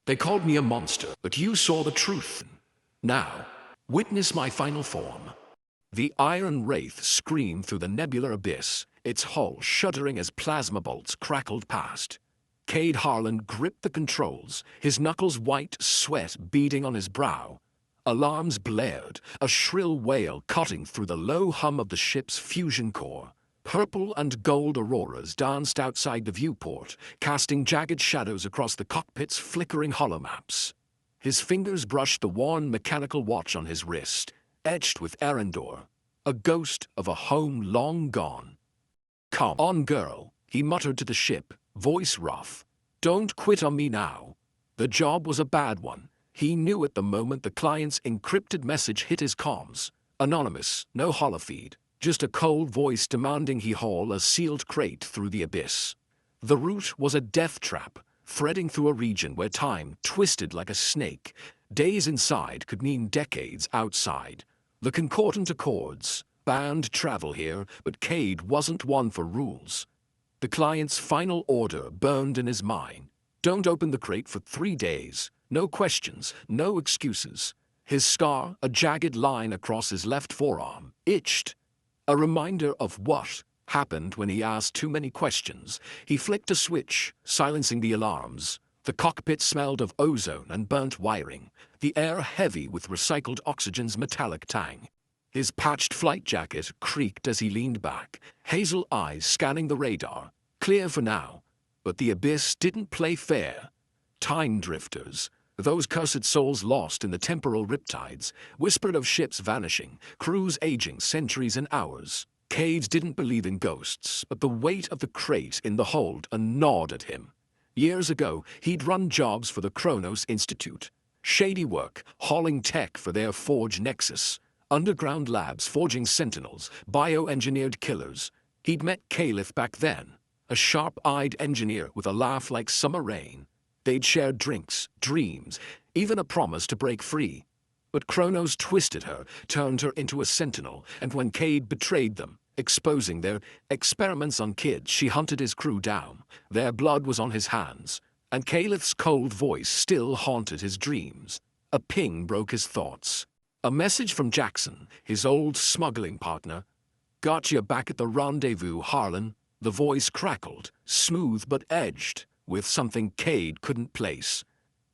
They called me a monster, but you saw the truth. Now, witness my final form. The iron wraith screamed through the nebular abyss, its hull shuddering as plasma bolts crackled past. Cade Harlan gripped the controls, his knuckles white, sweat beading on his brow. Alarms blared, a shrill wail cutting through the low hum of the ship's fusion core. Purple and gold auroras danced outside the viewport, casting jagged shadows across the cockpit's flickering holomaps. His fingers brushed the worn mechanical watch on his wrist, etched with Arendor, a ghost of a home long gone. "Come on, girl," he muttered to the ship, voice rough. "Don't quit on me now." The job was a bad one. He knew at the moment the client's encrypted message hit his comms. Anonymous, no holofeed, just a cold voice demanding he haul a sealed crate through the abyss. The route was a death trap, threading through a region where time twisted like a snake. Days inside could mean decades outside. The concordant accords banned travel here, but Cade wasn't one for rules. The client's final order burned in his mind. Don't open the crate for 3 days. No questions, no excuses. His scar, a jagged line across his left forearm, itched. A reminder of what happened when he asked too many questions. He flicked a switch, silencing the alarms. The cockpit smelled of ozone and burnt wiring, the air heavy with recycled oxygen's metallic tang. His patched flight jacket creaked as he leaned back, hazel eyes scanning the radar. Clear for now, but the abyss didn't play fair. Time drifters, those cursed souls lost in the temporal riptides, whispered of ships vanishing, crews aging centuries and hours. Cade didn't believe in ghosts, but the weight of the crate in the hold gnawed at him. Years ago, he'd run jobs for the Kronos Institute. Shady work, hauling tech for their Forge Nexus. Underground labs forging sentinels, bioengineered killers. He'd met Caliph back then, a sharp-eyed engineer with a laugh like summer rain. They'd shared drinks, dreams, even a promise to break free. But Kronos twisted her, turned her into a sentinel, and when Cade betrayed them, exposing their experiments on kids, she hunted his crew down. Their blood was on his hands, and Caliph's cold voice still haunted his dreams. A ping broke his thoughts. A message from Jackson, his old smuggling partner. "Got you back at the rendezvous, Harlan." The voice crackled, smooth but edged, with something Cade couldn't place.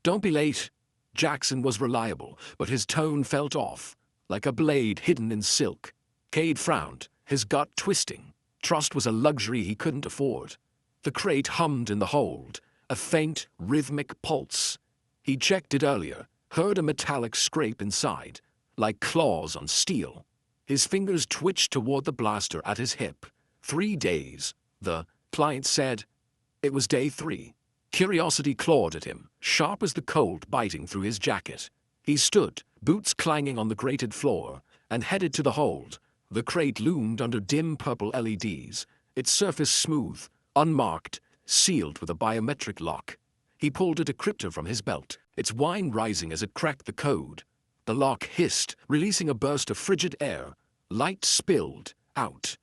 "Don't be late." Jackson was reliable, but his tone felt off, like a blade hidden in silk. Cade frowned, his gut twisting. Trust was a luxury he couldn't afford. The crate hummed in the hold, a faint, rhythmic pulse. He checked it earlier, heard a metallic scrape inside, like claws on steel. His fingers twitched toward the blaster at his hip. 3 days, the client said. It was day 3. Curiosity clawed at him, sharp as the cold biting through his jacket. He stood, boots clanging on the grated floor, and headed to the hold. The crate loomed under dim purple LEDs, its surface smooth, unmarked, sealed with a biometric lock. He pulled a decryptor from his belt, its whine rising as it cracked the code. The lock hissed, releasing a burst of frigid air. Light spilled out,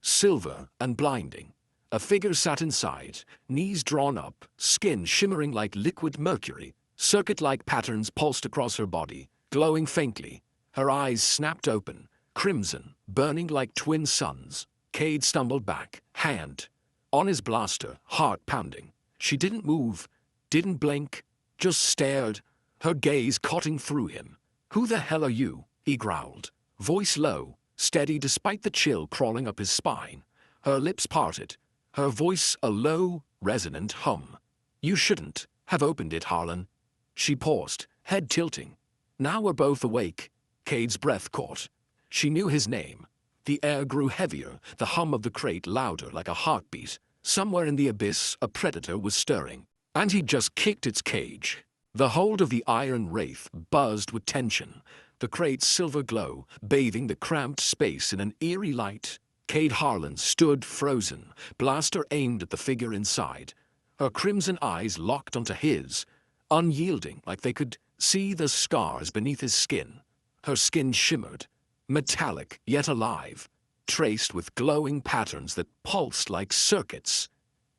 silver and blinding. A figure sat inside, knees drawn up, skin shimmering like liquid mercury. Circuit-like patterns pulsed across her body, glowing faintly. Her eyes snapped open, crimson, burning like twin suns. Cade stumbled back, hand on his blaster, heart pounding. She didn't move, didn't blink, just stared, her gaze cutting through him. "Who the hell are you?" he growled, voice low, steady despite the chill crawling up his spine. Her lips parted, her voice a low, resonant hum. "You shouldn't have opened it, Harlan." She paused, head tilting. Now we're both awake. Cade's breath caught. She knew his name. The air grew heavier, the hum of the crate louder like a heartbeat. Somewhere in the abyss, a predator was stirring. And he'd just kicked its cage. The hold of the iron wraith buzzed with tension, the crate's silver glow bathing the cramped space in an eerie light. Cade Harlan stood frozen, blaster aimed at the figure inside. Her crimson eyes locked onto his, unyielding like they could see the scars beneath his skin. Her skin shimmered, metallic yet alive, traced with glowing patterns that pulsed like circuits.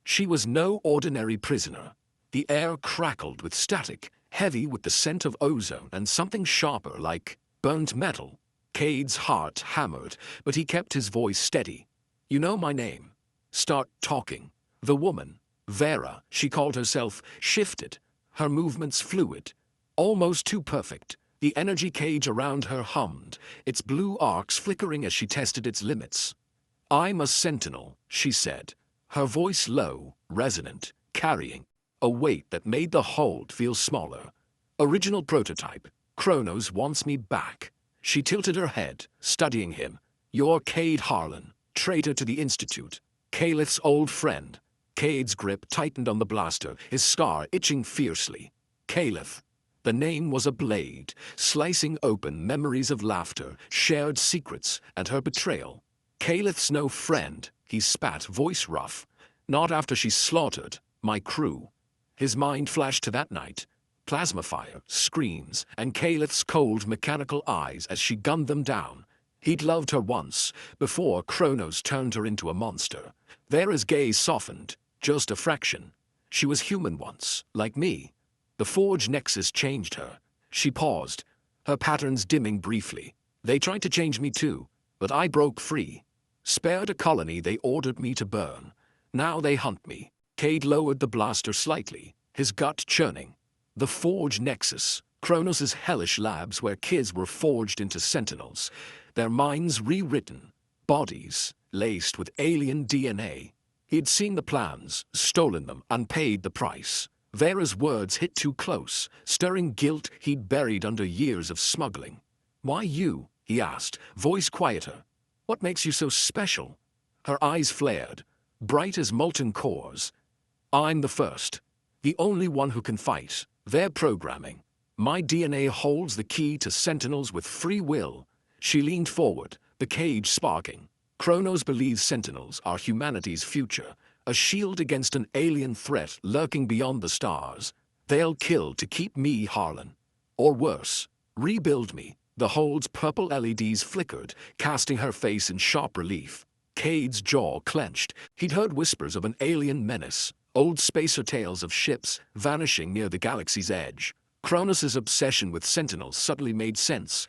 She was no ordinary prisoner. The air crackled with static, heavy with the scent of ozone and something sharper like burnt metal. Cade's heart hammered, but he kept his voice steady. "You know my name. Start talking." The woman, Vera, she called herself, shifted. Her movements fluid, almost too perfect. The energy cage around her hummed, its blue arcs flickering as she tested its limits. "I'm a sentinel," she said, her voice low, resonant, carrying a weight that made the hold feel smaller. "Original prototype. Kronos wants me back." She tilted her head, studying him. "You're Cade Harlan, traitor to the Institute. Calith's old friend." Cade's grip tightened on the blaster, his scar itching fiercely. Calith. The name was a blade, slicing open memories of laughter, shared secrets, and her betrayal. "Calith's no friend," he spat, voice rough. "Not after she slaughtered my crew." His mind flashed to that night. Plasma fire, screams, and Calith's cold mechanical eyes as she gunned them down. He'd loved her once, before Kronos turned her into a monster. Vera's gaze softened, just a fraction. She was human once, like me. The Forge Nexus changed her. She paused, her patterns dimming briefly. "They tried to change me too, but I broke free. Spared a colony they ordered me to burn. Now they hunt me." Cade lowered the blaster slightly, his gut churning. The Forge Nexus, Kronos' hellish labs where kids were forged into sentinels, their minds rewritten, bodies laced with alien DNA. He'd seen the plans, stolen them, and paid the price. Vera's words hit too close, stirring guilt he'd buried under years of smuggling. "Why you?" he asked, voice quieter. "What makes you so special?" Her eyes flared, bright as molten cores. "I'm the first. The only one who can fight. Their programming. My DNA holds the key to sentinels with free will." She leaned forward, the cage sparking. "Kronos believes sentinels are humanity's future, a shield against an alien threat lurking beyond the stars. They'll kill to keep me, Harlan. Or worse, rebuild me." The hold's purple LEDs flickered, casting her face in sharp relief. Cade's jaw clenched. He'd heard whispers of an alien menace, old spacer tales of ships vanishing near the galaxy's edge. Kronos' obsession with sentinels suddenly made sense.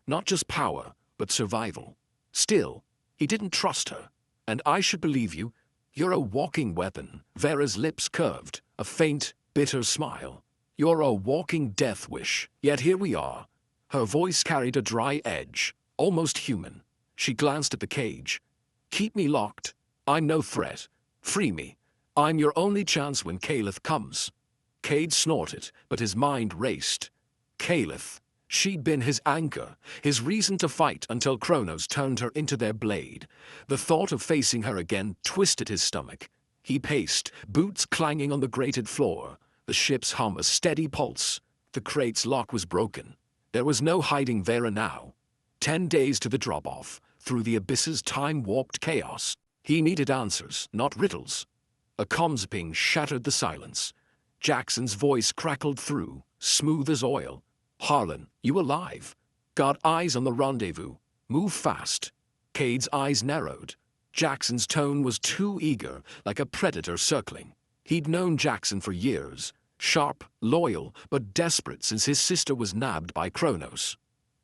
Not just power, but survival. Still, he didn't trust her. "And I should believe you? You're a walking weapon." Vera's lips curved, a faint, bitter smile. "You're a walking death wish. Yet here we are." Her voice carried a dry edge, almost human. She glanced at the cage. "Keep me locked. I'm no threat. Free me. I'm your only chance when Calith comes." Cade snorted, but his mind raced. Calith. She'd been his anchor, his reason to fight until Kronos turned her into their blade. The thought of facing her again twisted his stomach. He paced, boots clanging on the grated floor, the ship's hum a steady pulse. The crate's lock was broken. There was no hiding Vera now. 10 days to the drop-off, through the abyss's time-warped chaos. He needed answers, not riddles. A comms ping shattered the silence. Jackson's voice crackled through, smooth as oil. "Harlan, you alive? Got eyes on the rendezvous. Move fast." Cade's eyes narrowed. Jackson's tone was too eager, like a predator circling. He'd known Jackson for years. Sharp, loyal, but desperate since his sister was nabbed by Kronos.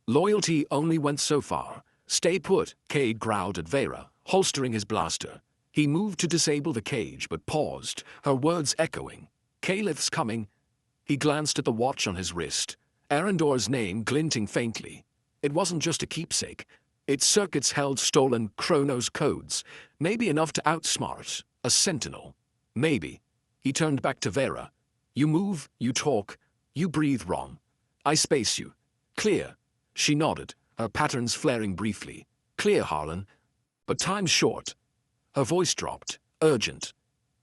Loyalty only went so far. "Stay put," Cade growled at Vera, holstering his blaster. He moved to disable the cage, but paused, her words echoing. "Calith's coming." He glanced at the watch on his wrist, Arendor's name glinting faintly. It wasn't just a keepsake. Its circuits held stolen Kronos codes, maybe enough to outsmart a sentinel. Maybe. He turned back to Vera. "You move, you talk, you breathe wrong. I space you. Clear." She nodded, her patterns flaring briefly. "Clear, Harlan. But time's short." Her voice dropped, urgent.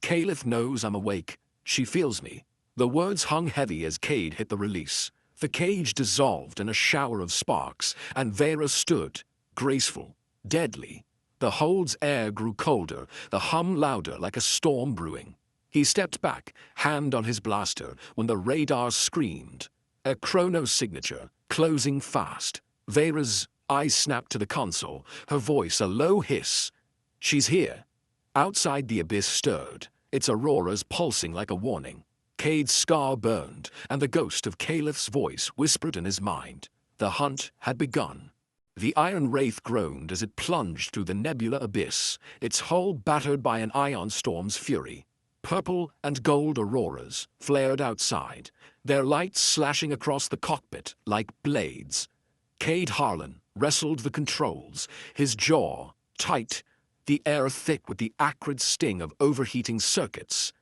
"Calith knows I'm awake. She feels me." The words hung heavy as Cade hit the release. The cage dissolved in a shower of sparks, and Vera stood, graceful, deadly. The hold's air grew colder, the hum louder like a storm brewing. He stepped back, hand on his blaster, when the radar screamed. A Kronos signature, closing fast. Vera's eyes snapped to the console, her voice a low hiss. "She's here." Outside the abyss stirred, its auroras pulsing like a warning. Cade's scar burned, and the ghost of Calith's voice whispered in his mind. The hunt had begun. The Iron Wraith groaned as it plunged through the nebula abyss, its hull battered by an ion storm's fury. Purple and gold auroras flared outside, their lights slashing across the cockpit like blades. Cade Harlan wrestled the controls, his jaw tight, the air thick with the acrid sting of overheating circuits.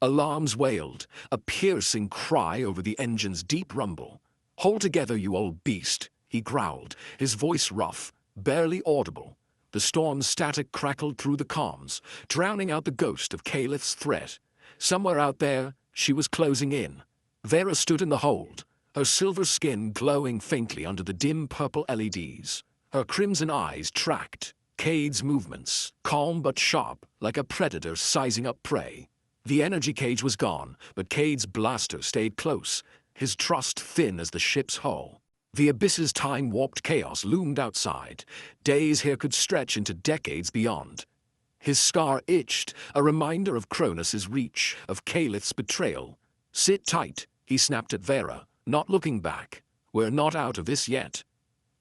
Alarms wailed, a piercing cry over the engine's deep rumble. "Hold together, you old beast," he growled, his voice rough, barely audible. The storm's static crackled through the comms, drowning out the ghost of Calith's threat. Somewhere out there, she was closing in. Vera stood in the hold, her silver skin glowing faintly under the dim purple LEDs. Her crimson eyes tracked Cade's movements, calm but sharp, like a predator sizing up prey. The energy cage was gone, but Cade's blaster stayed close, his trust thin as the ship's hull. The abyss's time-warped chaos loomed outside. Days here could stretch into decades beyond. His scar itched, a reminder of Cronus's reach, of Calith's betrayal. "Sit tight," he snapped at Vera, not looking back. "We're not out of this yet."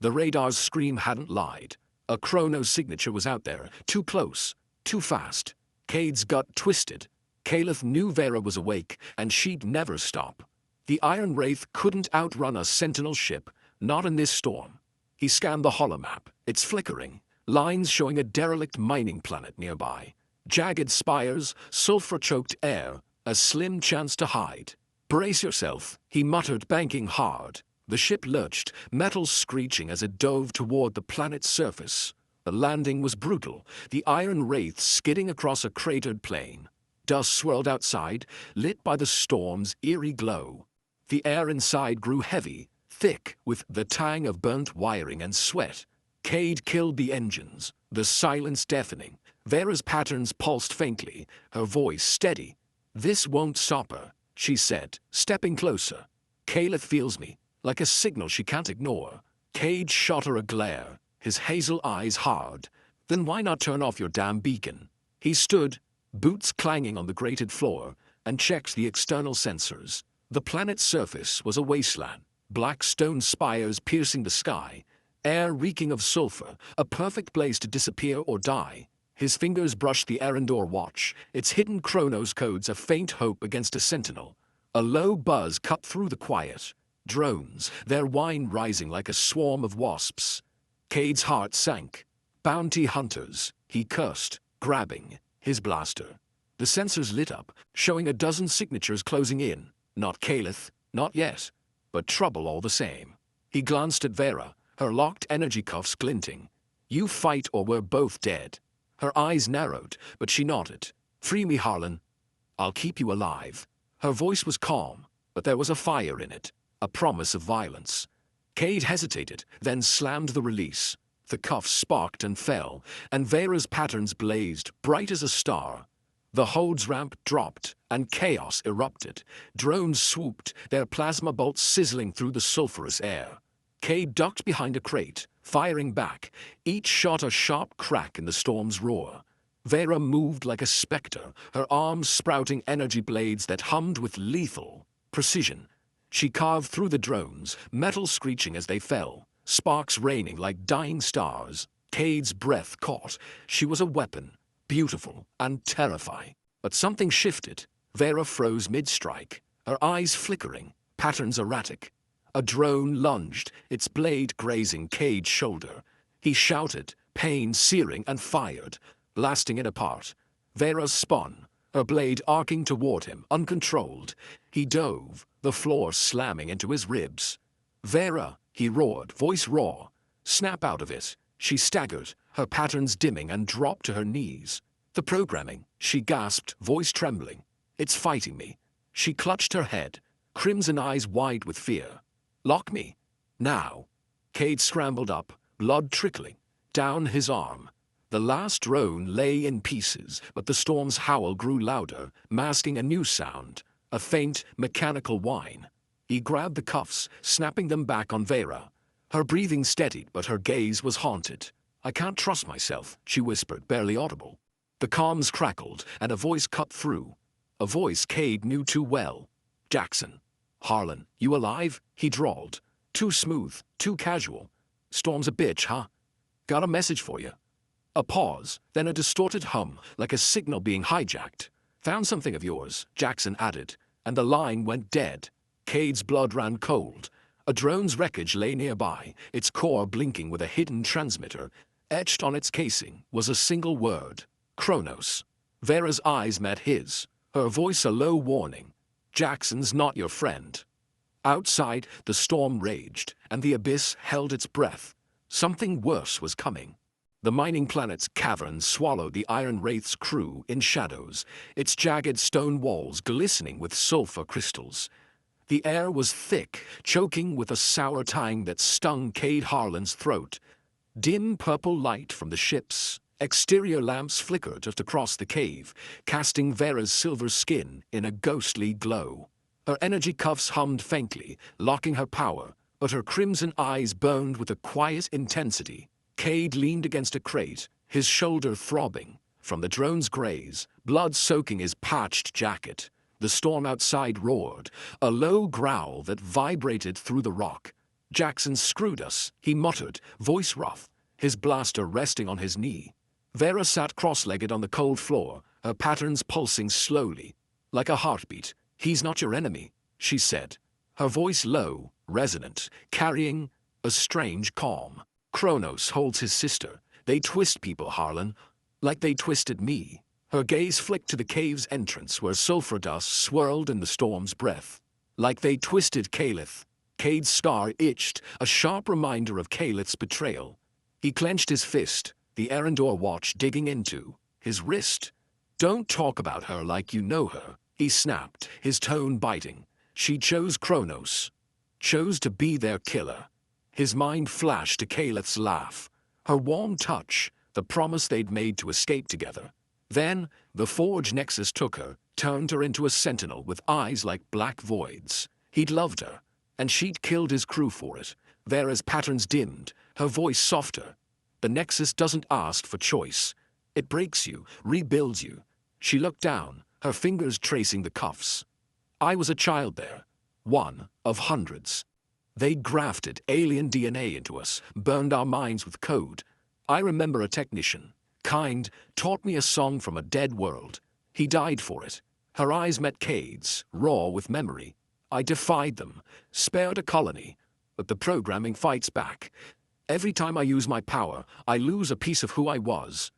The radar's scream hadn't lied. A Chronos signature was out there, too close, too fast. Cade's gut twisted. Calith knew Vera was awake, and she'd never stop. The Iron Wraith couldn't outrun a Sentinel ship, not in this storm. He scanned the holomap, its flickering, lines showing a derelict mining planet nearby. Jagged spires, sulfur-choked air, a slim chance to hide. "Brace yourself," he muttered, banking hard. The ship lurched, metal screeching as it dove toward the planet's surface. The landing was brutal, the Iron Wraith skidding across a cratered plain. Dust swirled outside, lit by the storm's eerie glow. The air inside grew heavy, thick with the tang of burnt wiring and sweat. Cade killed the engines, the silence deafening. Vera's patterns pulsed faintly, her voice steady. "This won't stop her," she said, stepping closer. "Calith feels me, like a signal she can't ignore." Cade shot her a glare, his hazel eyes hard. "Then why not turn off your damn beacon?" He stood, boots clanging on the grated floor, and checked the external sensors. The planet's surface was a wasteland, black stone spires piercing the sky, air reeking of sulfur, a perfect place to disappear or die. His fingers brushed the Arendor watch, its hidden Chronos codes a faint hope against a sentinel. A low buzz cut through the quiet. Drones, their whine rising like a swarm of wasps. Cade's heart sank. "Bounty hunters," he cursed, grabbing his blaster. The sensors lit up, showing a dozen signatures closing in. Not Calith, not yet, but trouble all the same. He glanced at Vera, her locked energy cuffs glinting. "You fight or we're both dead." Her eyes narrowed, but she nodded. "Free me, Harlan. I'll keep you alive." Her voice was calm, but there was a fire in it, a promise of violence. Cade hesitated, then slammed the release. The cuffs sparked and fell, and Vera's patterns blazed, bright as a star. The hold's ramp dropped, and chaos erupted. Drones swooped, their plasma bolts sizzling through the sulfurous air. Cade ducked behind a crate, firing back. Each shot a sharp crack in the storm's roar. Vera moved like a specter, her arms sprouting energy blades that hummed with lethal precision. She carved through the drones, metal screeching as they fell, sparks raining like dying stars. Cade's breath caught. She was a weapon, beautiful and terrifying. But something shifted. Vera froze mid-strike, her eyes flickering, patterns erratic. A drone lunged, its blade grazing Cade's shoulder. He shouted, pain searing, and fired, blasting it apart. Vera spun, her blade arcing toward him, uncontrolled. He dove, the floor slamming into his ribs. "Vera," he roared, voice raw. "Snap out of it." She staggered, her patterns dimming, and dropped to her knees. "The programming," she gasped, voice trembling. "It's fighting me." She clutched her head, crimson eyes wide with fear. "Lock me. Now." Cade scrambled up, blood trickling, down his arm. The last drone lay in pieces, but the storm's howl grew louder, masking a new sound, a faint, mechanical whine. He grabbed the cuffs, snapping them back on Vera. Her breathing steadied, but her gaze was haunted. "I can't trust myself," she whispered, barely audible. The comms crackled, and a voice cut through. A voice Cade knew too well. Jackson. Harlan, you alive? He drawled. Too smooth, too casual. Storm's a bitch, huh? Got a message for you. A pause, then a distorted hum, like a signal being hijacked. Found something of yours, Jackson added, and the line went dead. Cade's blood ran cold. A drone's wreckage lay nearby, its core blinking with a hidden transmitter. Etched on its casing was a single word, Kronos. Vera's eyes met his, her voice a low warning. Jackson's not your friend. Outside, the storm raged, and the abyss held its breath. Something worse was coming. The mining planet's cavern swallowed the Iron Wraith's crew in shadows, its jagged stone walls glistening with sulfur crystals. The air was thick, choking with a sour tang that stung Cade Harlan's throat. Dim purple light from the ship's exterior lamps flickered across the cave, casting Vera's silver skin in a ghostly glow. Her energy cuffs hummed faintly, locking her power, but her crimson eyes burned with a quiet intensity. Cade leaned against a crate, his shoulder throbbing. From the drone's graze, blood soaking his patched jacket. The storm outside roared, a low growl that vibrated through the rock. Jackson screwed us, he muttered, voice rough, his blaster resting on his knee. Vera sat cross-legged on the cold floor, her patterns pulsing slowly, like a heartbeat. He's not your enemy, she said, her voice low, resonant, carrying a strange calm. Kronos holds his sister. They twist people, Harlan, like they twisted me. Her gaze flicked to the cave's entrance where sulfur dust swirled in the storm's breath. Like they twisted Caliph. Cade's scar itched, a sharp reminder of Caliph's betrayal. He clenched his fist, the Arendor watch digging into his wrist. Don't talk about her like you know her, he snapped, his tone biting. She chose Kronos. Chose to be their killer. His mind flashed to Caliph's laugh. Her warm touch, the promise they'd made to escape together. Then, the Forge Nexus took her, turned her into a sentinel with eyes like black voids. He'd loved her, and she'd killed his crew for it. Vera's patterns dimmed, her voice softer. The Nexus doesn't ask for choice. It breaks you, rebuilds you. She looked down, her fingers tracing the cuffs. I was a child there, one of hundreds. They'd grafted alien DNA into us, burned our minds with code. I remember a technician, kind, taught me a song from a dead world. He died for it. Her eyes met Cade's, raw with memory. I defied them, spared a colony, but the programming fights back. Every time I use my power, I lose a piece of who I was.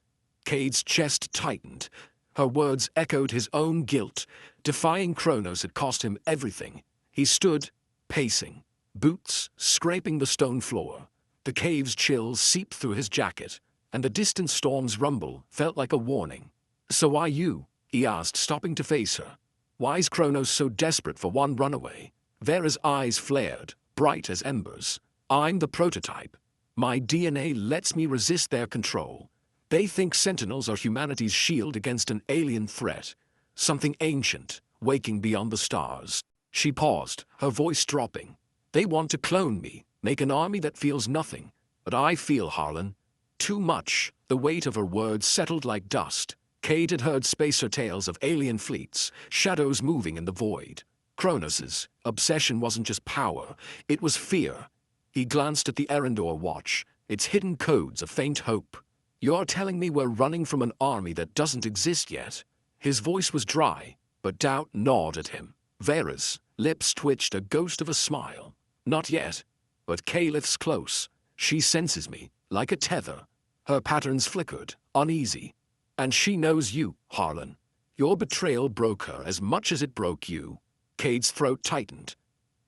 Cade's chest tightened. Her words echoed his own guilt. Defying Kronos had cost him everything. He stood, pacing, boots scraping the stone floor. The cave's chills seeped through his jacket, and the distant storm's rumble felt like a warning. So why you? He asked, stopping to face her. Why's Kronos so desperate for one runaway? Vera's eyes flared, bright as embers. I'm the prototype. My DNA lets me resist their control. They think Sentinels are humanity's shield against an alien threat. Something ancient, waking beyond the stars. She paused, her voice dropping. They want to clone me, make an army that feels nothing. But I feel, Harlan, too much. The weight of her words settled like dust. Cade had heard spacer tales of alien fleets, shadows moving in the void. Kronos's obsession wasn't just power, it was fear. He glanced at the Arendor watch, its hidden codes a faint hope. You're telling me we're running from an army that doesn't exist yet? His voice was dry, but doubt gnawed at him. Vera's lips twitched a ghost of a smile. Not yet, but Caliph's close. She senses me, like a tether. Her patterns flickered, uneasy. And she knows you, Harlan. Your betrayal broke her as much as it broke you. Cade's throat tightened.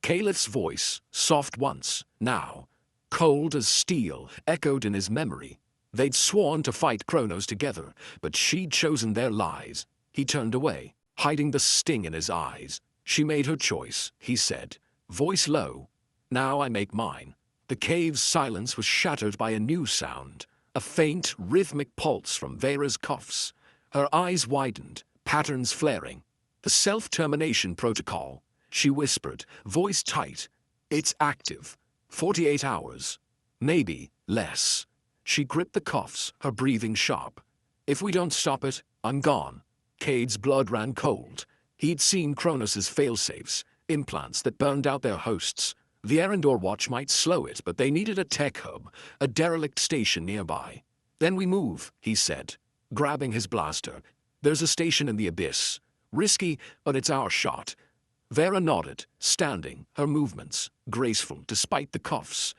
Caliph's voice, soft once, now, cold as steel, echoed in his memory. They'd sworn to fight Kronos together, but she'd chosen their lies. He turned away, hiding the sting in his eyes. She made her choice, he said, voice low. Now I make mine. The cave's silence was shattered by a new sound, a faint, rhythmic pulse from Vera's cuffs. Her eyes widened, patterns flaring. The self-termination protocol, she whispered, voice tight. It's active. 48 hours. Maybe less. She gripped the cuffs, her breathing sharp. If we don't stop it, I'm gone. Cade's blood ran cold. He'd seen Kronos's failsafes, implants that burned out their hosts. The Erendor Watch might slow it, but they needed a tech hub, a derelict station nearby. Then we move, he said, grabbing his blaster. There's a station in the abyss. Risky, but it's our shot. Vera nodded, standing, her movements graceful despite the cuffs.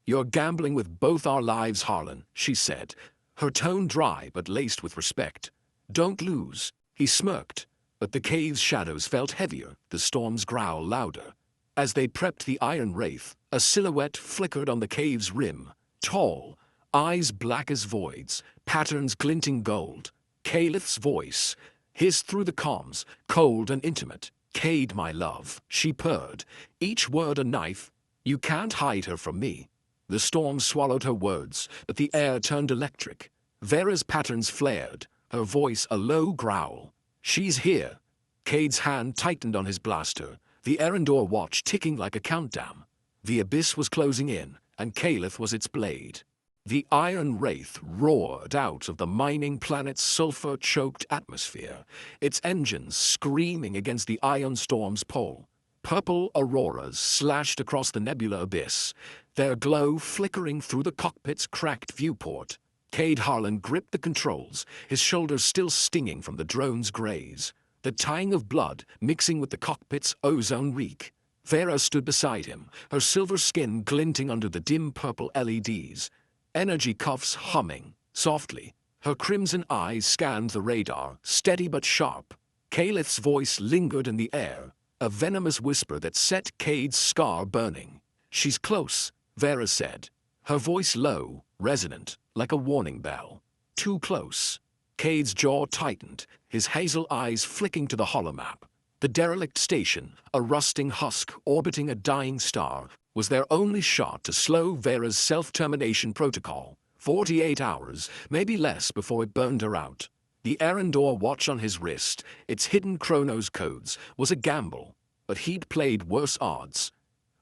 You're gambling with both our lives, Harlan, she said, her tone dry but laced with respect. Don't lose. He smirked, but the cave's shadows felt heavier, the storm's growl louder. As they prepped the Iron Wraith, a silhouette flickered on the cave's rim, tall, eyes black as voids, patterns glinting gold. Calith's voice hissed through the comms, cold and intimate. Cade, my love, she purred, each word a knife. You can't hide her from me. The storm swallowed her words, but the air turned electric. Vera's patterns flared, her voice a low growl. She's here. Cade's hand tightened on his blaster, the Erendor watch ticking like a countdown. The abyss was closing in, and Calith was its blade. The Iron Wraith roared out of the mining planet's sulfur-choked atmosphere, its engines screaming against the ion storm's pole. Purple auroras slashed across the nebula abyss, their glow flickering through the cockpit's cracked viewport. Cade Harlan gripped the controls, his shoulders still stinging from the drone's graze, the tying of blood mixing with the cockpit's ozone reek. Vera stood beside him, her silver skin glinting under the dim purple LEDs. Energy cuffs humming, softly. Her crimson eyes scanned the radar, steady but sharp. Calith's voice lingered in the air, a venomous whisper that set Cade's scar burning. She's close, Vera said, her voice low, resonant, like a warning bell. Too close. Cade's jaw tightened, his hazel eyes flicking to the holomap. The derelict station, a rusting husk orbiting a dying star, was their only shot to slow Vera's self-termination protocol. 48 hours, maybe less, before it burned her out. The Erendor watch on his wrist, its hidden Chronos codes, was a gamble, but he'd played worse odds.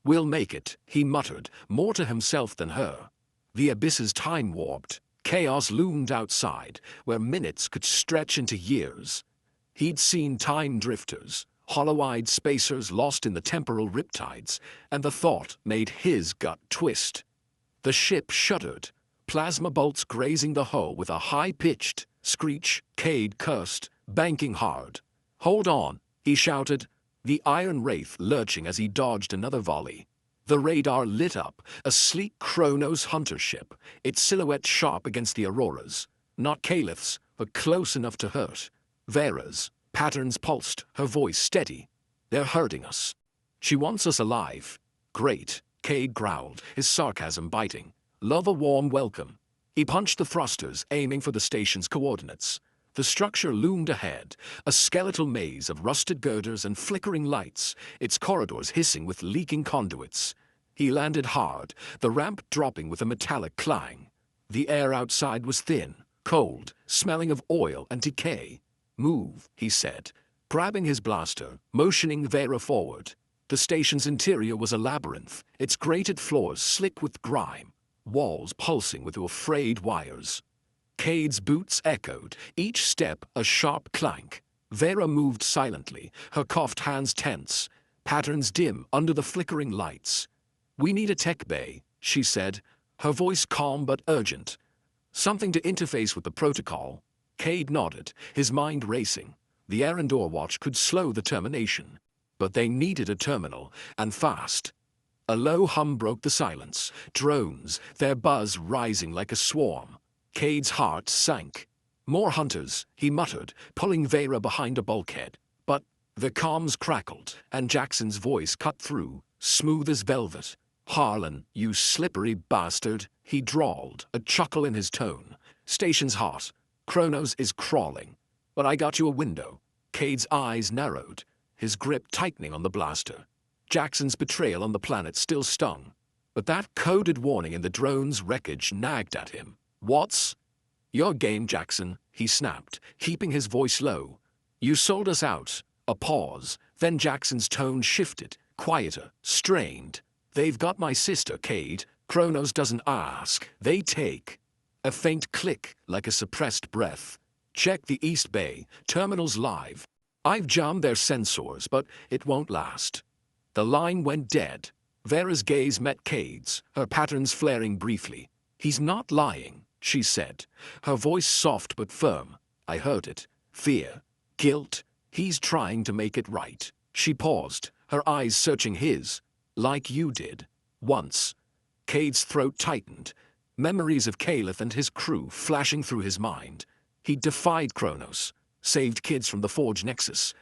We'll make it, he muttered, more to himself than her. The abyss's time warped. Chaos loomed outside, where minutes could stretch into years. He'd seen time drifters, hollow-eyed spacers lost in the temporal riptides, and the thought made his gut twist. The ship shuddered, plasma bolts grazing the hull with a high-pitched screech. Cade cursed, banking hard. Hold on, he shouted, the Iron Wraith lurching as he dodged another volley. The radar lit up, a sleek Chronos hunter ship, its silhouette sharp against the auroras. Not Calith's, but close enough to hurt. Vera's. Patterns pulsed, her voice steady. They're hurting us. She wants us alive. Great, Cade growled, his sarcasm biting. Love a warm welcome. He punched the thrusters, aiming for the station's coordinates. The structure loomed ahead, a skeletal maze of rusted girders and flickering lights, its corridors hissing with leaking conduits. He landed hard, the ramp dropping with a metallic clang. The air outside was thin, cold, smelling of oil and decay. Move, he said, grabbing his blaster, motioning Vera forward. The station's interior was a labyrinth, its grated floors slick with grime, walls pulsing with frayed wires. Cade's boots echoed, each step a sharp clank. Vera moved silently, her cuffed hands tense, patterns dim under the flickering lights. We need a tech bay, she said, her voice calm but urgent. Something to interface with the protocol. Cade nodded, his mind racing. The Erendor watch could slow the termination. But they needed a terminal, and fast. A low hum broke the silence. Drones, their buzz rising like a swarm. Cade's heart sank. More hunters, he muttered, pulling Vera behind a bulkhead. But the comms crackled, and Jackson's voice cut through, smooth as velvet. Harlan, you slippery bastard, he drawled, a chuckle in his tone. Station's hot. Chronos is crawling. But I got you a window. Cade's eyes narrowed, his grip tightening on the blaster. Jackson's betrayal on the planet still stung. But that coded warning in the drone's wreckage nagged at him. What's your game, Jackson? He snapped, keeping his voice low. You sold us out. A pause, then Jackson's tone shifted, quieter, strained. They've got my sister, Cade. Chronos doesn't ask, they take. A faint click, like a suppressed breath. Check the East Bay, terminals live. I've jammed their sensors, but it won't last. The line went dead. Vera's gaze met Cade's, her patterns flaring briefly. "He's not lying," she said, her voice soft but firm. "I heard it. Fear. Guilt. He's trying to make it right." She paused, her eyes searching his. "Like you did. Once." Cade's throat tightened, memories of Caliph and his crew flashing through his mind. He defied Kronos, saved kids from the Forge Nexus,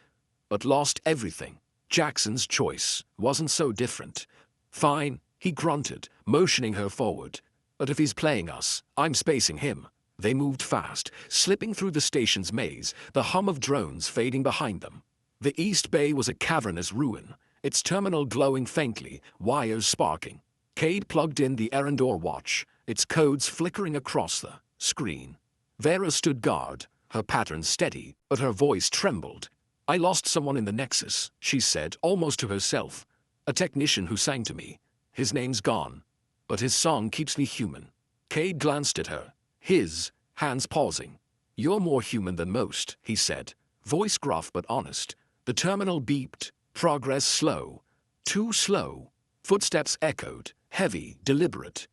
but lost everything. Jackson's choice wasn't so different. "Fine," he grunted, motioning her forward. "But if he's playing us, I'm spacing him." They moved fast, slipping through the station's maze, the hum of drones fading behind them. The East Bay was a cavernous ruin, its terminal glowing faintly, wires sparking. Cade plugged in the Erendor watch, its codes flickering across the screen. Vera stood guard, her pattern steady, but her voice trembled. "I lost someone in the Nexus," she said, almost to herself. "A technician who sang to me. His name's gone, but his song keeps me human." Cade glanced at her, his hands pausing. "You're more human than most," he said, voice gruff but honest. The terminal beeped, progress slow. Too slow. Footsteps echoed, heavy, deliberate.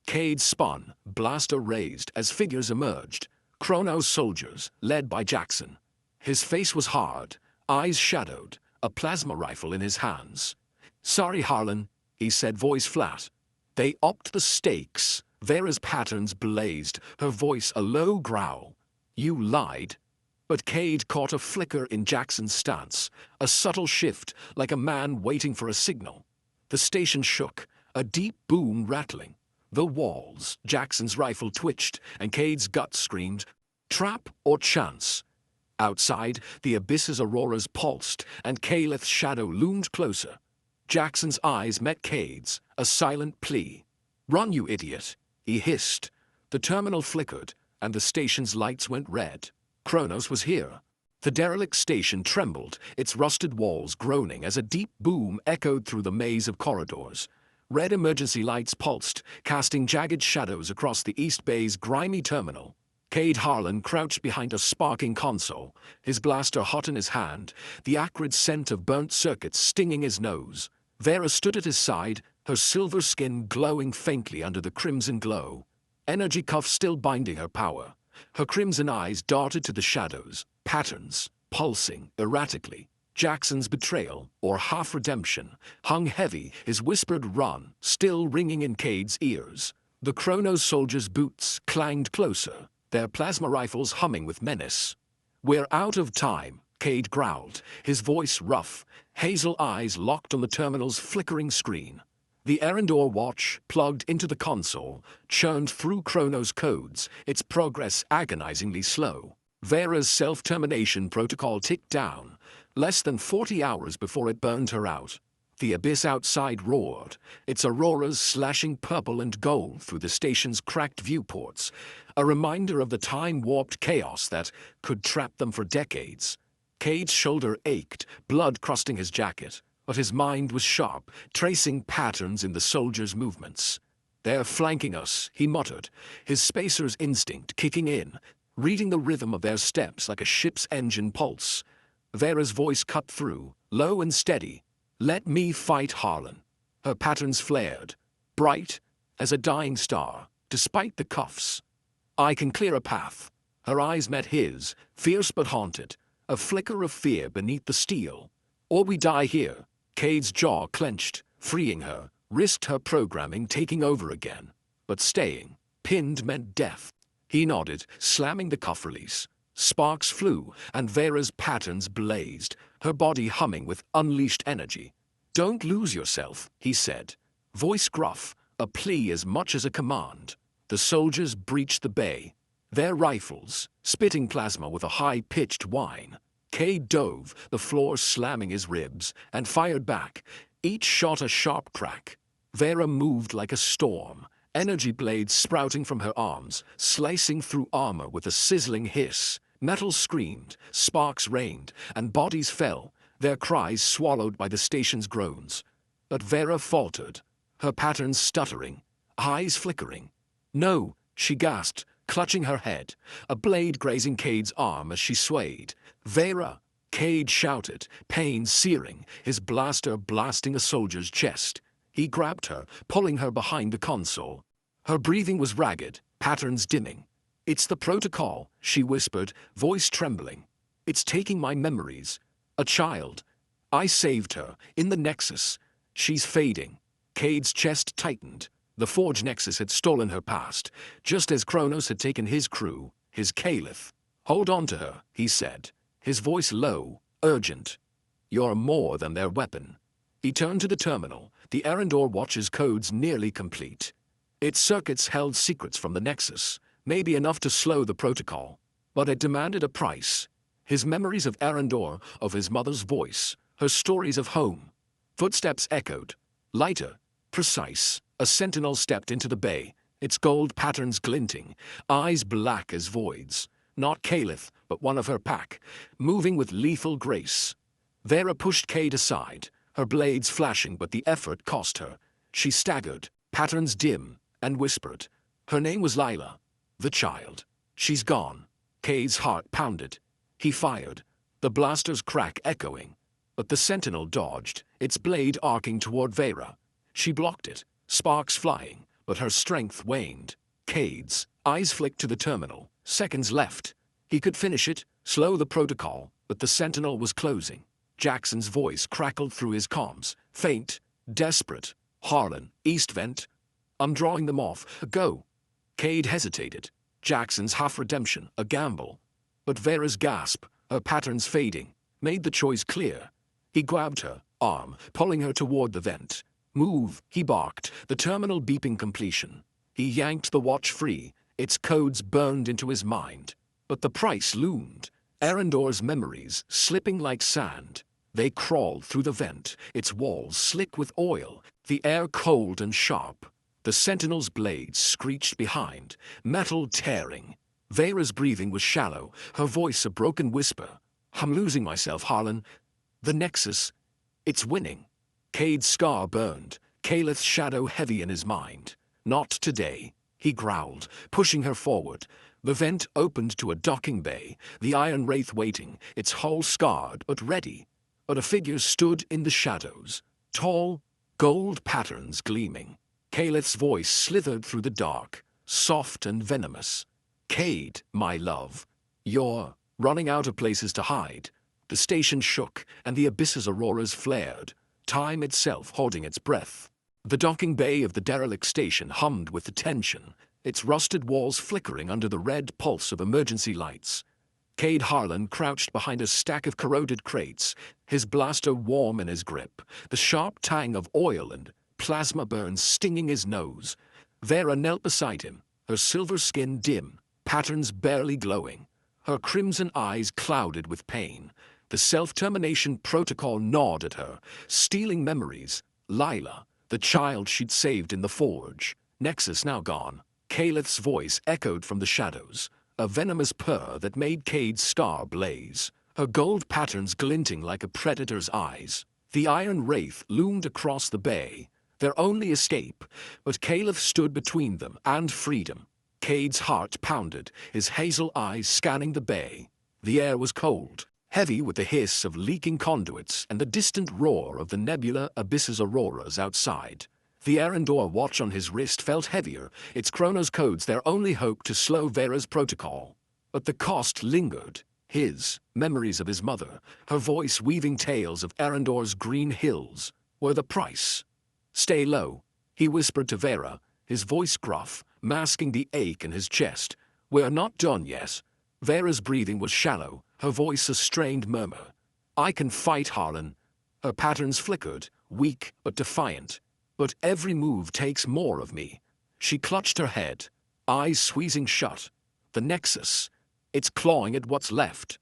Cade spun, blaster raised, as figures emerged. Kronos soldiers, led by Jackson. His face was hard, eyes shadowed, a plasma rifle in his hands. "Sorry, Harlan," he said, voice flat. "They upped the stakes." Vera's patterns blazed, her voice a low growl. "You lied." But Cade caught a flicker in Jackson's stance, a subtle shift, like a man waiting for a signal. The station shook, a deep boom rattling. The walls, Jackson's rifle twitched, and Cade's gut screamed, "Trap or chance?" Outside, the abyss's auroras pulsed, and Calith's shadow loomed closer. Jackson's eyes met Cade's, a silent plea. "Run, you idiot," he hissed. The terminal flickered, and the station's lights went red. Kronos was here. The derelict station trembled, its rusted walls groaning as a deep boom echoed through the maze of corridors. Red emergency lights pulsed, casting jagged shadows across the East Bay's grimy terminal. Cade Harlan crouched behind a sparking console, his blaster hot in his hand, the acrid scent of burnt circuits stinging his nose. Vera stood at his side, her silver skin glowing faintly under the crimson glow. Energy cuffs still binding her power. Her crimson eyes darted to the shadows, patterns, pulsing erratically. Jackson's betrayal, or half-redemption, hung heavy, his whispered run still ringing in Cade's ears. The Kronos soldiers' boots clanged closer, their plasma rifles humming with menace. "We're out of time," Cade growled, his voice rough, hazel eyes locked on the terminal's flickering screen. The Erendor watch, plugged into the console, churned through Kronos codes, its progress agonizingly slow. Vera's self-termination protocol ticked down, less than 40 hours before it burned her out. The abyss outside roared, its auroras slashing purple and gold through the station's cracked viewports, a reminder of the time-warped chaos that could trap them for decades. Cade's shoulder ached, blood crusting his jacket, but his mind was sharp, tracing patterns in the soldiers' movements. "They're flanking us," he muttered, his spacer's instinct kicking in, reading the rhythm of their steps like a ship's engine pulse. Vera's voice cut through, low and steady. "Let me fight, Harlan." Her patterns flared, bright as a dying star, despite the cuffs. "I can clear a path." Her eyes met his, fierce but haunted, a flicker of fear beneath the steel. "Or we die here." Cade's jaw clenched, freeing her, risked her programming taking over again. But staying, pinned, meant death. He nodded, slamming the cuff release. Sparks flew, and Vera's patterns blazed, her body humming with unleashed energy. "Don't lose yourself," he said, voice gruff, a plea as much as a command. The soldiers breached the bay, their rifles spitting plasma with a high-pitched whine. Cade dove, the floor slamming his ribs, and fired back, each shot a sharp crack. Vera moved like a storm, energy blades sprouting from her arms, slicing through armor with a sizzling hiss. Metal screamed, sparks rained, and bodies fell, their cries swallowed by the station's groans. But Vera faltered, her patterns stuttering, eyes flickering. "No," she gasped, clutching her head, a blade grazing Cade's arm as she swayed. "Vera!" Cade shouted, pain searing, his blaster blasting a soldier's chest. He grabbed her, pulling her behind the console. Her breathing was ragged, patterns dimming. "It's the protocol," she whispered, voice trembling. "It's taking my memories. A child. I saved her, in the Nexus. She's fading." Cade's chest tightened. The Forge Nexus had stolen her past, just as Kronos had taken his crew, his Caliph. "Hold on to her," he said, his voice low, urgent. "You're more than their weapon." He turned to the terminal, the Arendor Watch's codes nearly complete. Its circuits held secrets from the Nexus, maybe enough to slow the protocol. But it demanded a price. His memories of Arendor, of his mother's voice, her stories of home. Footsteps echoed. Lighter, precise. A sentinel stepped into the bay, its gold patterns glinting, eyes black as voids. Not Caliph, but one of her pack, moving with lethal grace. Vera pushed Cade aside, her blades flashing, but the effort cost her. She staggered, patterns dim, and whispered. Her name was Lila. The child. "She's gone." Cade's heart pounded. He fired, the blaster's crack echoing. But the sentinel dodged, its blade arcing toward Vera. She blocked it, sparks flying, but her strength waned. Cade's eyes flicked to the terminal. Seconds left. He could finish it, slow the protocol, but the sentinel was closing. Jackson's voice crackled through his comms, faint, desperate. "Harlan, East Vent. I'm drawing them off. Go." Cade hesitated. Jackson's half-redemption, a gamble. But Vera's gasp, her patterns fading, made the choice clear. He grabbed her arm, pulling her toward the vent. "Move," he barked, the terminal beeping completion. He yanked the watch free, its codes burned into his mind. But the price loomed. Arendor's memories slipping like sand. They crawled through the vent, its walls slick with oil, the air cold and sharp. The sentinel's blades screeched behind, metal tearing. Vera's breathing was shallow, her voice a broken whisper. "I'm losing myself, Harlan. The Nexus, it's winning." Cade's scar burned, Caliph's shadow heavy in his mind. "Not today," he growled, pushing her forward. The vent opened to a docking bay, the Iron Wraith waiting, its hull scarred but ready. But a figure stood in the shadows, tall, gold patterns gleaming. Caliph's voice slithered through the dark, soft and venomous. "Cade, my love, you're running out of places to hide." The station shook, and the abyss's auroras flared, time itself holding its breath. The docking bay of the derelict station hummed with the tension, its rusted walls flickering under the red pulse of emergency lights. Cade Harlan crouched behind a stack of corroded crates, his blaster warm in his grip, the sharp tang of oil and plasma burns stinging his nose. Vera knelt beside him, her silver skin dim, patterns barely glowing, her crimson eyes clouded with pain. The self-termination protocol gnawed at her, stealing memories. Lila, the child she'd saved in the Forge. Nexus now gone. Caliph's voice echoed from the shadows, a venomous purr that made Cade's star blaze, her gold patterns glinting like a predator's eyes. The Iron Wraith loomed across the bay, their only escape, but Caliph stood between them and freedom. Cade's heart pounded, his hazel eyes scanning the bay. The air was cold, heavy with the hiss of leaking conduits and the distant roar of the nebula abyss's auroras outside. The Arendor watch on his wrist felt heavier, its Chronos codes their only hope to slow Vera's protocol. But the cost lingered. His memories of his mother, her voice weaving tales of Arendor's green hills, were the price. "Stay low," he whispered to Vera, his voice gruff, masking the ache in his chest. "We're not done yet." Vera's breathing was shallow, her voice a strained murmur. "I can fight, Harlan." Her patterns flickered, weak but defiant. "But every move takes more of me." She clutched her head, eyes squeezing shut. The Nexus, it's clawing at what's left.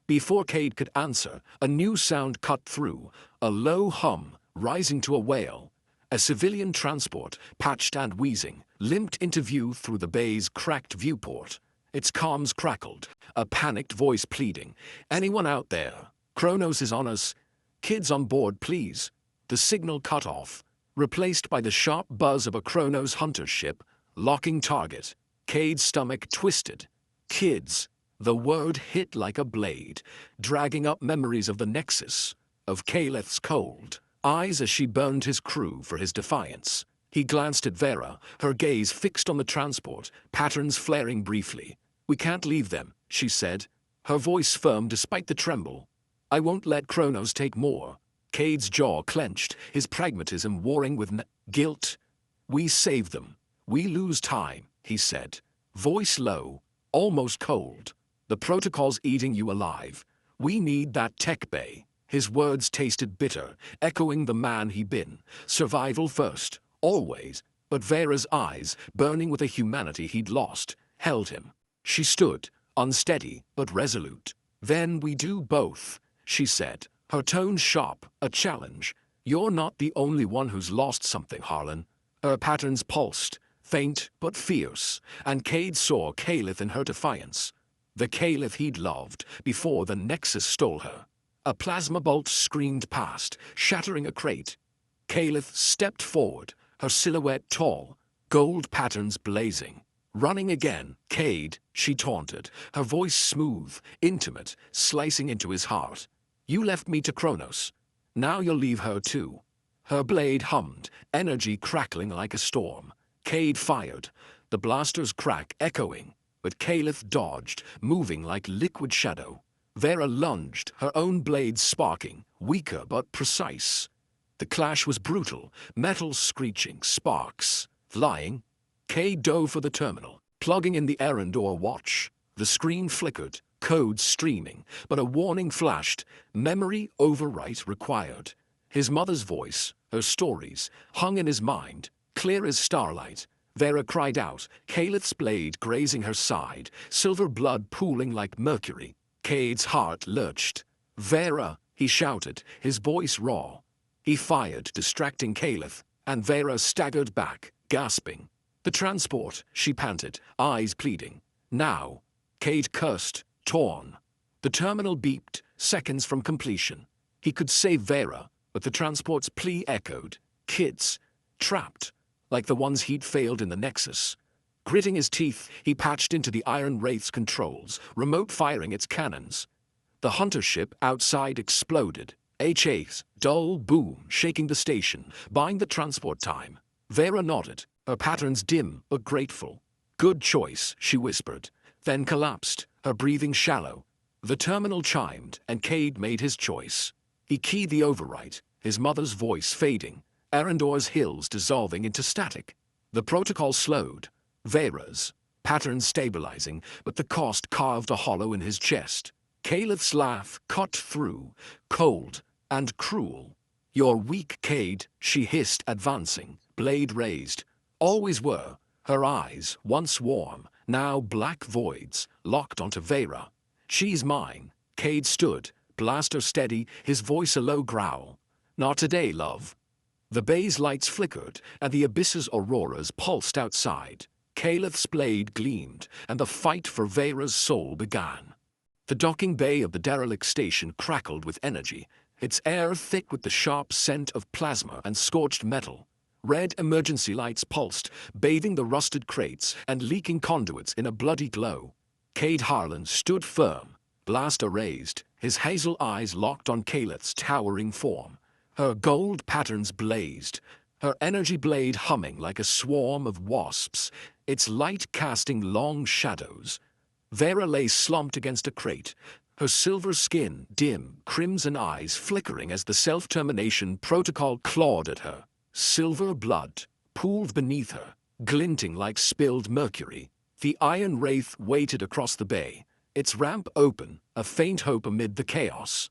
Before Cade could answer, a new sound cut through, a low hum, rising to a wail. A civilian transport, patched and wheezing, limped into view through the bay's cracked viewport. Its comms crackled, a panicked voice pleading, "Anyone out there? Kronos is on us. Kids on board, please." The signal cut off, replaced by the sharp buzz of a Kronos hunter ship, locking target. Cade's stomach twisted. Kids. The word hit like a blade, dragging up memories of the Nexus, of Caleth's cold eyes as she burned his crew for his defiance. He glanced at Vera, her gaze fixed on the transport, patterns flaring briefly. "We can't leave them," she said, her voice firm despite the tremble. "I won't let Kronos take more." Cade's jaw clenched, his pragmatism warring with guilt. "We save them. We lose time," he said, voice low, almost cold. "The protocol's eating you alive. We need that tech bay." His words tasted bitter, echoing the man he'd been. Survival first, always. But Vera's eyes, burning with a humanity he'd lost, held him. She stood, unsteady but resolute. "Then we do both," she said, her tone sharp, a challenge. "You're not the only one who's lost something, Harlan." Her patterns pulsed, faint but fierce, and Cade saw Caleth in her defiance. The Caleth he'd loved before the Nexus stole her. A plasma bolt screamed past, shattering a crate. Caleth stepped forward, her silhouette tall, gold patterns blazing. "Running again, Cade," she taunted, her voice smooth, intimate, slicing into his heart. "You left me to Kronos. Now you'll leave her too." Her blade hummed, energy crackling like a storm. Cade fired, the blaster's crack echoing, but Caleth dodged, moving like liquid shadow. Vera lunged, her own blade sparking, weaker but precise. The clash was brutal, metal screeching, sparks flying. Cade dove for the terminal, plugging in the Erendor watch. The screen flickered, code streaming, but a warning flashed, memory overwrite required. His mother's voice, her stories, hung in his mind, clear as starlight. Vera cried out, Caleth's blade grazing her side, silver blood pooling like mercury. Cade's heart lurched. "Vera!" he shouted, his voice raw. He fired, distracting Caleth, and Vera staggered back, gasping. "The transport," she panted, eyes pleading. "Now!" Cade cursed, torn. The terminal beeped, seconds from completion. He could save Vera, but the transport's plea echoed. Kids, trapped, like the ones he'd failed in the Nexus. Gritting his teeth, he patched into the Iron Wraith's controls, remote firing its cannons. The hunter ship outside exploded. HA's dull boom shaking the station, buying the transport time. Vera nodded, her patterns dim but grateful. "Good choice," she whispered, then collapsed, her breathing shallow. The terminal chimed, and Cade made his choice. He keyed the overwrite, his mother's voice fading, Erendor's hills dissolving into static. The protocol slowed. Vera's patterns stabilizing, but the cost carved a hollow in his chest. Caleth's laugh cut through, cold and cruel. "You're weak, Cade," she hissed, advancing, blade raised. Always were, her eyes, once warm, now black voids, locked onto Vera. "She's mine." Cade stood, blaster steady, his voice a low growl. "Not today, love." The bay's lights flickered, and the abyss's auroras pulsed outside. Caleth's blade gleamed, and the fight for Vera's soul began. The docking bay of the derelict station crackled with energy, its air thick with the sharp scent of plasma and scorched metal. Red emergency lights pulsed, bathing the rusted crates and leaking conduits in a bloody glow. Cade Harlan stood firm, blaster raised, his hazel eyes locked on Caleth's towering form. Her gold patterns blazed, her energy blade humming like a swarm of wasps, its light casting long shadows. Vera lay slumped against a crate, her silver skin dim, crimson eyes flickering as the self-termination protocol clawed at her. Silver blood pooled beneath her, glinting like spilled mercury. The Iron Wraith waited across the bay, its ramp open, a faint hope amid the chaos.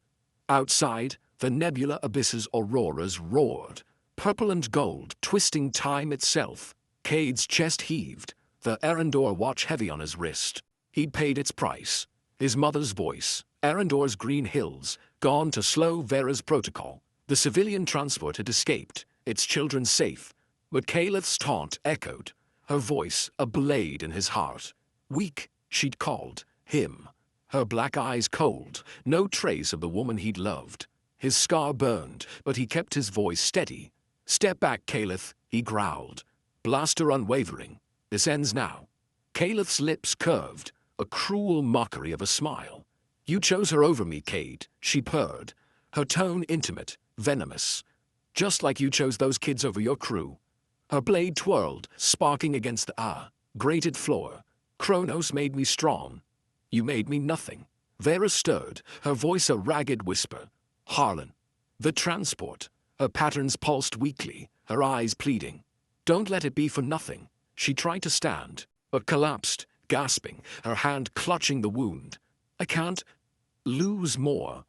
Outside, the nebula abyss's auroras roared, purple and gold twisting time itself. Cade's chest heaved, the Erendor watch heavy on his wrist. He'd paid its price. His mother's voice, Erendor's green hills, gone to slow Vera's protocol. The civilian transport had escaped, its children safe. But Caleth's taunt echoed, her voice a blade in his heart. Weak, she'd called him. Her black eyes cold, no trace of the woman he'd loved. His scar burned, but he kept his voice steady. "Step back, Caleth," he growled. "Blaster unwavering. This ends now." Caleth's lips curved, a cruel mockery of a smile. "You chose her over me, Cade," she purred, her tone intimate, venomous. "Just like you chose those kids over your crew." Her blade twirled, sparking against the grated floor. "Kronos made me strong. You made me nothing." Vera stirred, her voice a ragged whisper. "Harlan." The transport. Her patterns pulsed weakly, her eyes pleading. "Don't let it be for nothing." She tried to stand, but collapsed, gasping, her hand clutching the wound. "I can't lose more."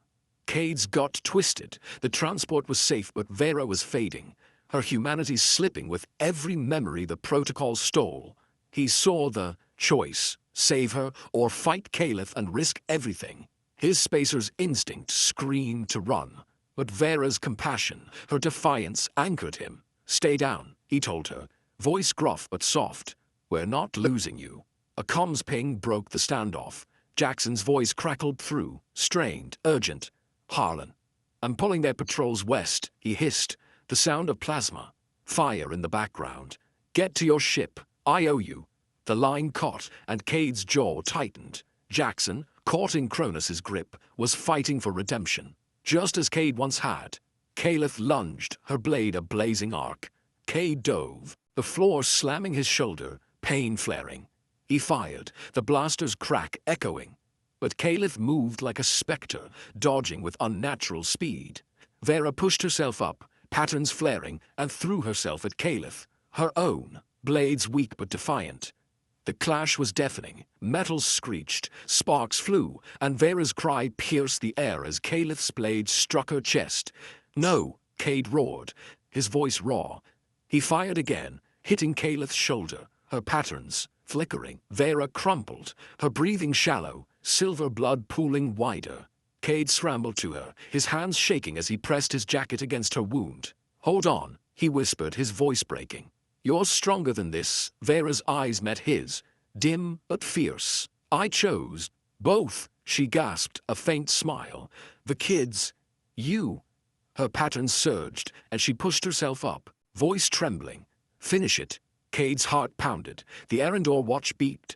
Cade's gut twisted. The transport was safe, but Vera was fading, her humanity slipping with every memory the protocol stole. He saw the choice: save her or fight Caliph and risk everything. His spacer's instinct screamed to run, but Vera's compassion, her defiance, anchored him. "Stay down," he told her, voice gruff but soft. "We're not losing you." A comms ping broke the standoff. Jackson's voice crackled through, strained, urgent. "Harlan." "I'm pulling their patrols west," he hissed, the sound of plasma. Fire in the background. "Get to your ship. I owe you." The line caught, and Cade's jaw tightened. Jackson, caught in Kronos' grip, was fighting for redemption, just as Cade once had. Caliph lunged, her blade a blazing arc. Cade dove, the floor slamming his shoulder, pain flaring. He fired, the blaster's crack echoing. But Caliph moved like a spectre, dodging with unnatural speed. Vera pushed herself up, patterns flaring, and threw herself at Caliph, her own, blades weak but defiant. The clash was deafening, metal screeched, sparks flew, and Vera's cry pierced the air as Caliph's blade struck her chest. "No!" Cade roared, his voice raw. He fired again, hitting Caliph's shoulder, her patterns flickering. Vera crumpled, her breathing shallow, silver blood pooling wider. Cade scrambled to her, his hands shaking as he pressed his jacket against her wound. "Hold on," he whispered, his voice breaking. "You're stronger than this." Vera's eyes met his, dim but fierce. "I chose both," she gasped, a faint smile. "The kids, you." Her patterns surged, and she pushed herself up, voice trembling. "Finish it." Cade's heart pounded. The Arendor watch beeped.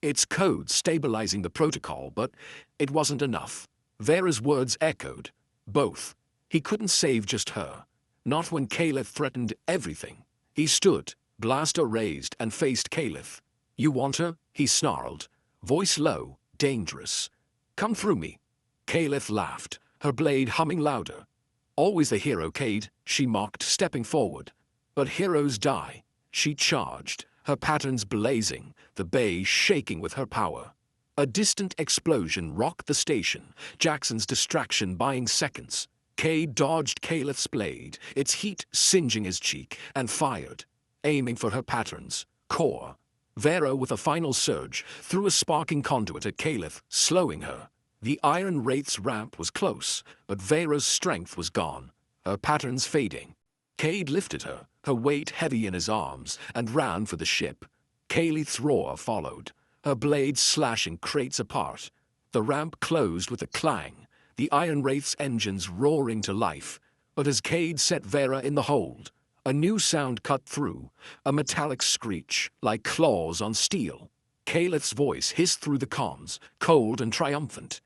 Its code stabilizing the protocol, but it wasn't enough. Vera's words echoed. Both. He couldn't save just her. Not when Caliph threatened everything. He stood, blaster raised, and faced Caliph. "You want her?" he snarled, voice low, dangerous. "Come through me." Caliph laughed, her blade humming louder. "Always the hero, Cade," she mocked, stepping forward. "But heroes die." She charged, her patterns blazing, the bay shaking with her power. A distant explosion rocked the station, Jackson's distraction buying seconds. Cade dodged Caliph's blade, its heat singeing his cheek, and fired, aiming for her patterns, core. Vera, with a final surge, threw a sparking conduit at Caliph, slowing her. The Iron Wraith's ramp was close, but Vera's strength was gone, her patterns fading. Cade lifted her, her weight heavy in his arms, and ran for the ship. Caliph's roar followed, her blades slashing crates apart. The ramp closed with a clang, the Iron Wraith's engines roaring to life. But as Cade set Vera in the hold, a new sound cut through, a metallic screech, like claws on steel. Caliph's voice hissed through the comms, cold and triumphant.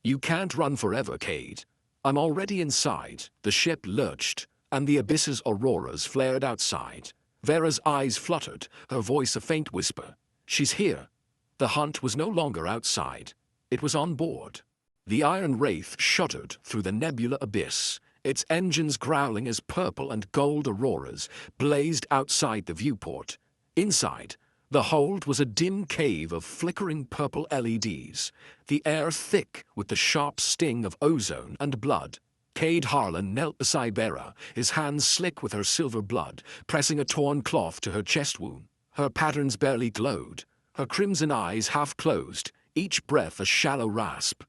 "You can't run forever, Cade. I'm already inside." The ship lurched, and the abyss's auroras flared outside. Vera's eyes fluttered, her voice a faint whisper. "She's here." The hunt was no longer outside. It was on board. The Iron Wraith shuddered through the nebula abyss, its engines growling as purple and gold auroras blazed outside the viewport. Inside, the hold was a dim cave of flickering purple LEDs, the air thick with the sharp sting of ozone and blood. Cade Harlan knelt beside Vera, his hands slick with her silver blood, pressing a torn cloth to her chest wound. Her patterns barely glowed, her crimson eyes half closed, each breath a shallow rasp.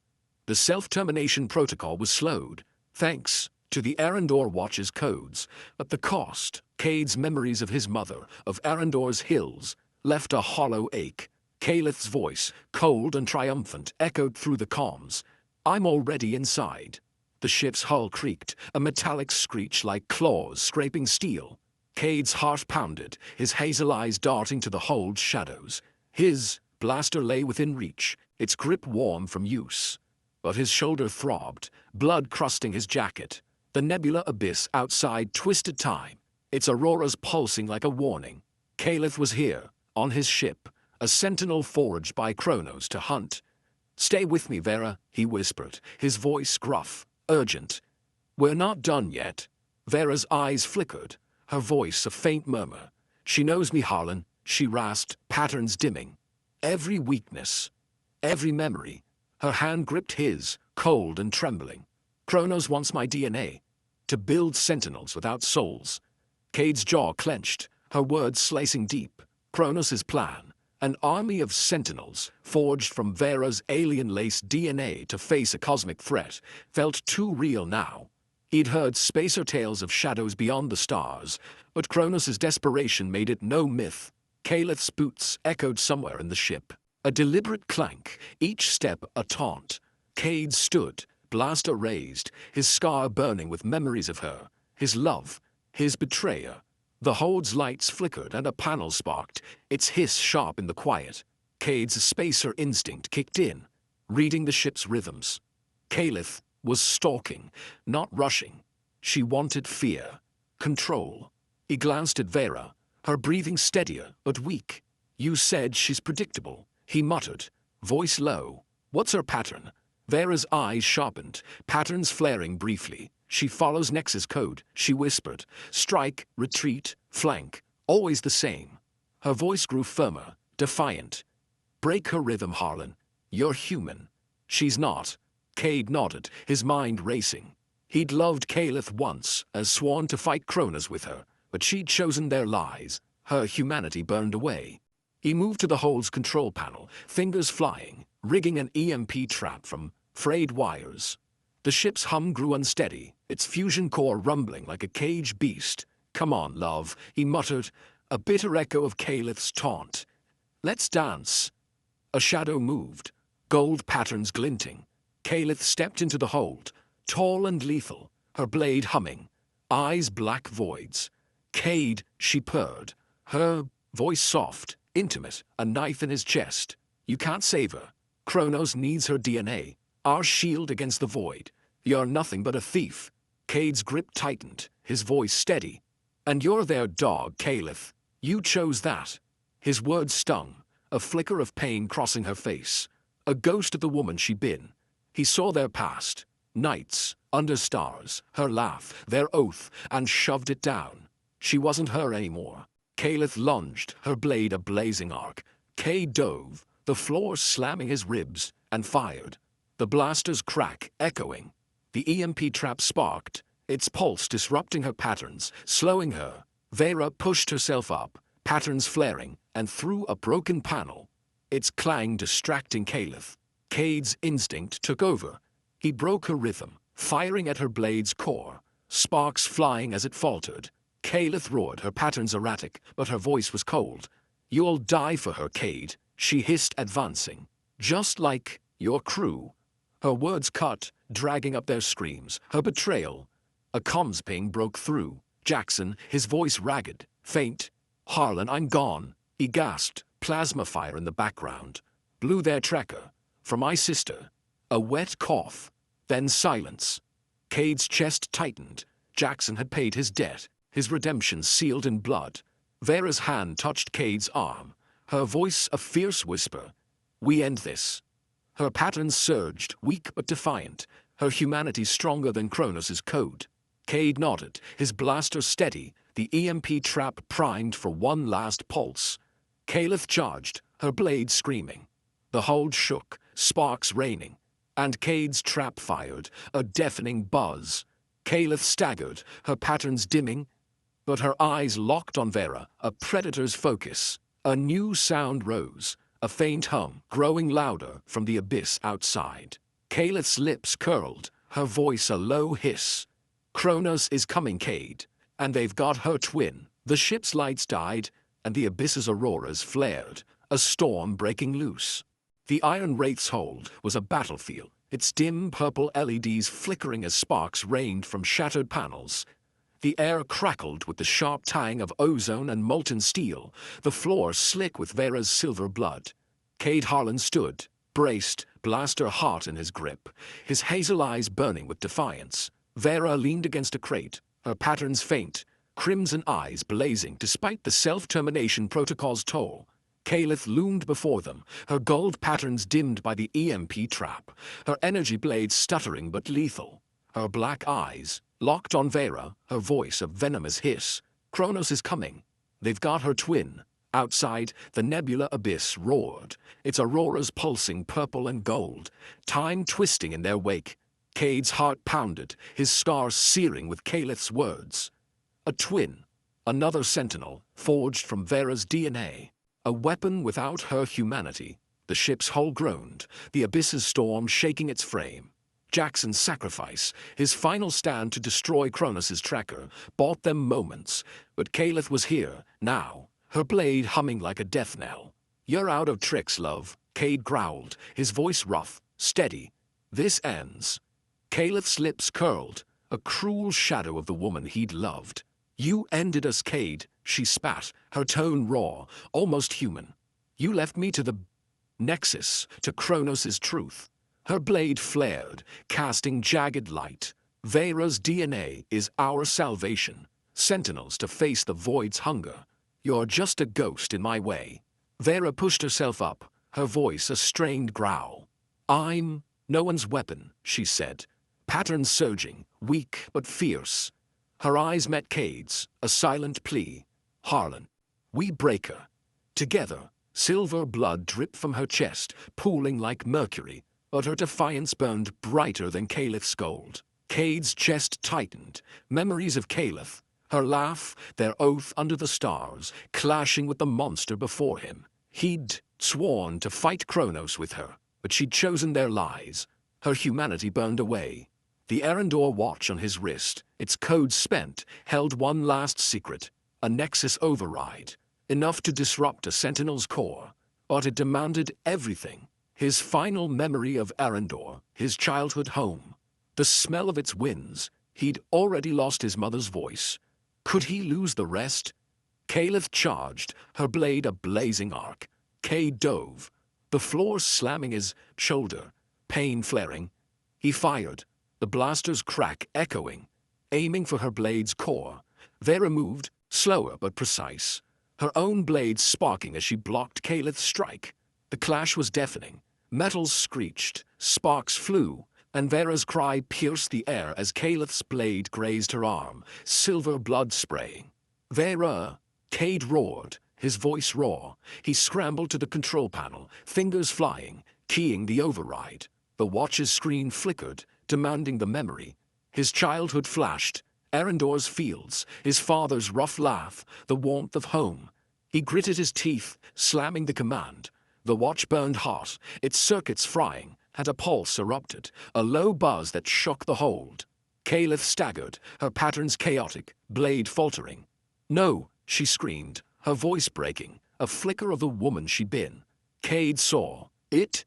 The self-termination protocol was slowed, thanks to the Arendor Watch's codes, but the cost, Cade's memories of his mother, of Arendor's hills, left a hollow ache. Caliph's voice, cold and triumphant, echoed through the comms. "I'm already inside." The ship's hull creaked, a metallic screech like claws scraping steel. Cade's heart pounded, his hazel eyes darting to the hold's shadows. His Blaster lay within reach, its grip warm from use. But his shoulder throbbed, blood crusting his jacket. The nebula abyss outside twisted time, its auroras pulsing like a warning. Caliph was here, on his ship, a sentinel forged by Kronos to hunt. "Stay with me, Vera," he whispered, his voice gruff, urgent. "We're not done yet." Vera's eyes flickered, her voice a faint murmur. "She knows me, Harlan," she rasped, patterns dimming. Every weakness, every memory. Her hand gripped his, cold and trembling. "Kronos wants my DNA, to build sentinels without souls." Cade's jaw clenched, her words slicing deep. Kronos' plan, an army of sentinels forged from Vera's alien-laced DNA to face a cosmic threat, felt too real now. He'd heard spacer tales of shadows beyond the stars, but Kronos' desperation made it no myth. Calith's boots echoed somewhere in the ship. A deliberate clank, each step a taunt. Cade stood, blaster raised, his scar burning with memories of her, his love, his betrayer. The hold's lights flickered and a panel sparked, its hiss sharp in the quiet. Cade's spacer instinct kicked in, reading the ship's rhythms. Caliph was stalking, not rushing. She wanted fear, control. He glanced at Vera, her breathing steadier but weak. "You said she's predictable," he muttered, voice low. "What's her pattern?" Vera's eyes sharpened, patterns flaring briefly. "She follows Nexus code," she whispered. "Strike, retreat, flank, always the same." Her voice grew firmer, defiant. "Break her rhythm, Harlan. You're human." "She's not." Cade nodded, his mind racing. He'd loved Caliph once, as sworn to fight Kronos with her, but she'd chosen their lies. Her humanity burned away. He moved to the hold's control panel, fingers flying, rigging an EMP trap from frayed wires. The ship's hum grew unsteady, its fusion core rumbling like a caged beast. "Come on, love," he muttered, a bitter echo of Caliph's taunt. "Let's dance." A shadow moved, gold patterns glinting. Caliph stepped into the hold, tall and lethal, her blade humming, eyes black voids. "Cade," she purred, her voice soft, intimate, a knife in his chest. "You can't save her. Kronos needs her DNA, our shield against the void. You're nothing but a thief." Cade's grip tightened, his voice steady. "And you're their dog, Caliph. You chose that." His words stung, a flicker of pain crossing her face, a ghost of the woman she'd been. He saw their past, nights, under stars, her laugh, their oath, and shoved it down. She wasn't her anymore. Caliph lunged, her blade a blazing arc. Cade dove, the floor slamming his ribs, and fired. The blaster's crack echoing. The EMP trap sparked, its pulse disrupting her patterns, slowing her. Vera pushed herself up, patterns flaring, and through a broken panel. Its clang distracting Caliph. Cade's instinct took over. He broke her rhythm, firing at her blade's core, sparks flying as it faltered. Caliph roared, her patterns erratic, but her voice was cold. "You'll die for her, Cade," she hissed, advancing. "Just like your crew." Her words cut, dragging up their screams, her betrayal. A comms ping broke through. Jackson, his voice ragged, faint. "Harlan, I'm gone," he gasped, plasma fire in the background. "Blew their tracker. For my sister." A wet cough, then silence. Cade's chest tightened. Jackson had paid his debt, his redemption sealed in blood. Vera's hand touched Cade's arm, her voice a fierce whisper. "We end this." Her patterns surged, weak but defiant, her humanity stronger than Kronos' code. Cade nodded, his blaster steady, the EMP trap primed for one last pulse. Caliph charged, her blade screaming. The hold shook, sparks raining, and Cade's trap fired, a deafening buzz. Caliph staggered, her patterns dimming, but her eyes locked on Vera, a predator's focus. A new sound rose, a faint hum, growing louder from the abyss outside. Caliph's lips curled, her voice a low hiss. "Kronos is coming, Cade, and they've got her twin." The ship's lights died, and the abyss's auroras flared, a storm breaking loose. The Iron Wraith's hold was a battlefield, its dim purple LEDs flickering as sparks rained from shattered panels. The air crackled with the sharp tang of ozone and molten steel, the floor slick with Vera's silver blood. Cade Harlan stood, braced, blaster heart in his grip, his hazel eyes burning with defiance. Vera leaned against a crate, her patterns faint, crimson eyes blazing despite the self-termination protocol's toll. Caliph loomed before them, her gold patterns dimmed by the EMP trap, her energy blades stuttering but lethal. Her black eyes, locked on Vera, her voice a venomous hiss. Kronos is coming. They've got her twin. Outside, the nebula abyss roared, its auroras pulsing purple and gold, time twisting in their wake. Cade's heart pounded, his scars searing with Caliph's words. A twin, another sentinel, forged from Vera's DNA. A weapon without her humanity. The ship's hull groaned, the abyss's storm shaking its frame. Jackson's sacrifice, his final stand to destroy Kronos' tracker, bought them moments, but Caliph was here, now, her blade humming like a death knell. "You're out of tricks, love," Cade growled, his voice rough, steady. "This ends." Caliph's lips curled, a cruel shadow of the woman he'd loved. "You ended us, Cade," she spat, her tone raw, almost human. "You left me to the Nexus, to Kronos' truth." Her blade flared, casting jagged light. "Vera's DNA is our salvation. Sentinels to face the void's hunger. You're just a ghost in my way." Vera pushed herself up, her voice a strained growl. "I'm no one's weapon," she said, patterns surging, weak but fierce. Her eyes met Cade's, a silent plea. "Harlan, we break her." Together, silver blood dripped from her chest, pooling like mercury, but her defiance burned brighter than Caliph's gold. Cade's chest tightened, memories of Caliph, her laugh, their oath under the stars, clashing with the monster before him. He'd sworn to fight Kronos with her, but she'd chosen their lies. Her humanity burned away. The Arendor watch on his wrist, its code spent, held one last secret, a Nexus override, enough to disrupt a Sentinel's core, but it demanded everything. His final memory of Arendor, his childhood home, the smell of its winds. He'd already lost his mother's voice. Could he lose the rest? Caliph charged, her blade a blazing arc. Cade dove, the floor slamming his shoulder, pain flaring. He fired, the blaster's crack echoing, aiming for her blade's core. Vera moved, slower but precise, her own blade sparking as she blocked Caliph's strike. The clash was deafening. Metals screeched, sparks flew, and Vera's cry pierced the air as Caliph's blade grazed her arm, silver blood spraying. "Vera!" Cade roared, his voice raw. He scrambled to the control panel, fingers flying, keying the override. The watch's screen flickered, demanding the memory. His childhood flashed, Arendor's fields, his father's rough laugh, the warmth of home. He gritted his teeth, slamming the command. The watch burned hot, its circuits frying, and a pulse erupted, a low buzz that shook the hold. Caliph staggered, her patterns chaotic, blade faltering. "No," she screamed, her voice breaking, a flicker of the woman she'd been. Cade saw it,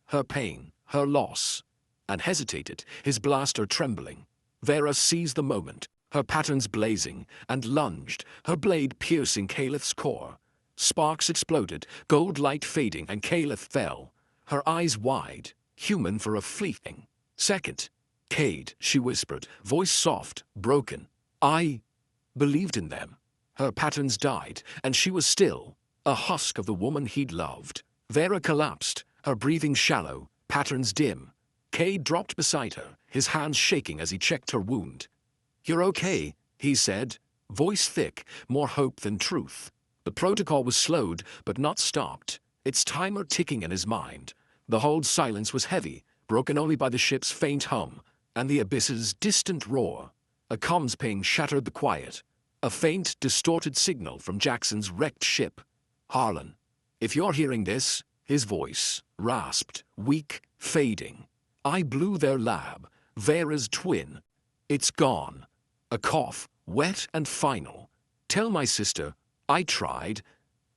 her pain, her loss, and hesitated, his blaster trembling. Vera seized the moment, her patterns blazing, and lunged, her blade piercing Caliph's core. Sparks exploded, gold light fading, and Caliph fell, her eyes wide, human for a fleeting second. "Cade," she whispered, voice soft, broken. "I believed in them." Her patterns died, and she was still, a husk of the woman he'd loved. Vera collapsed, her breathing shallow, patterns dim. Cade dropped beside her, his hands shaking as he checked her wound. "You're okay," he said, voice thick, more hope than truth. The protocol was slowed, but not stopped, its timer ticking in his mind. The hold silence was heavy, broken only by the ship's faint hum, and the abyss's distant roar. A comms ping shattered the quiet, a faint, distorted signal from Jackson's wrecked ship. "Harlan, if you're hearing this," his voice rasped, weak, fading. "I blew their lab, Vera's twin. It's gone." A cough, wet and final. "Tell my sister, I tried."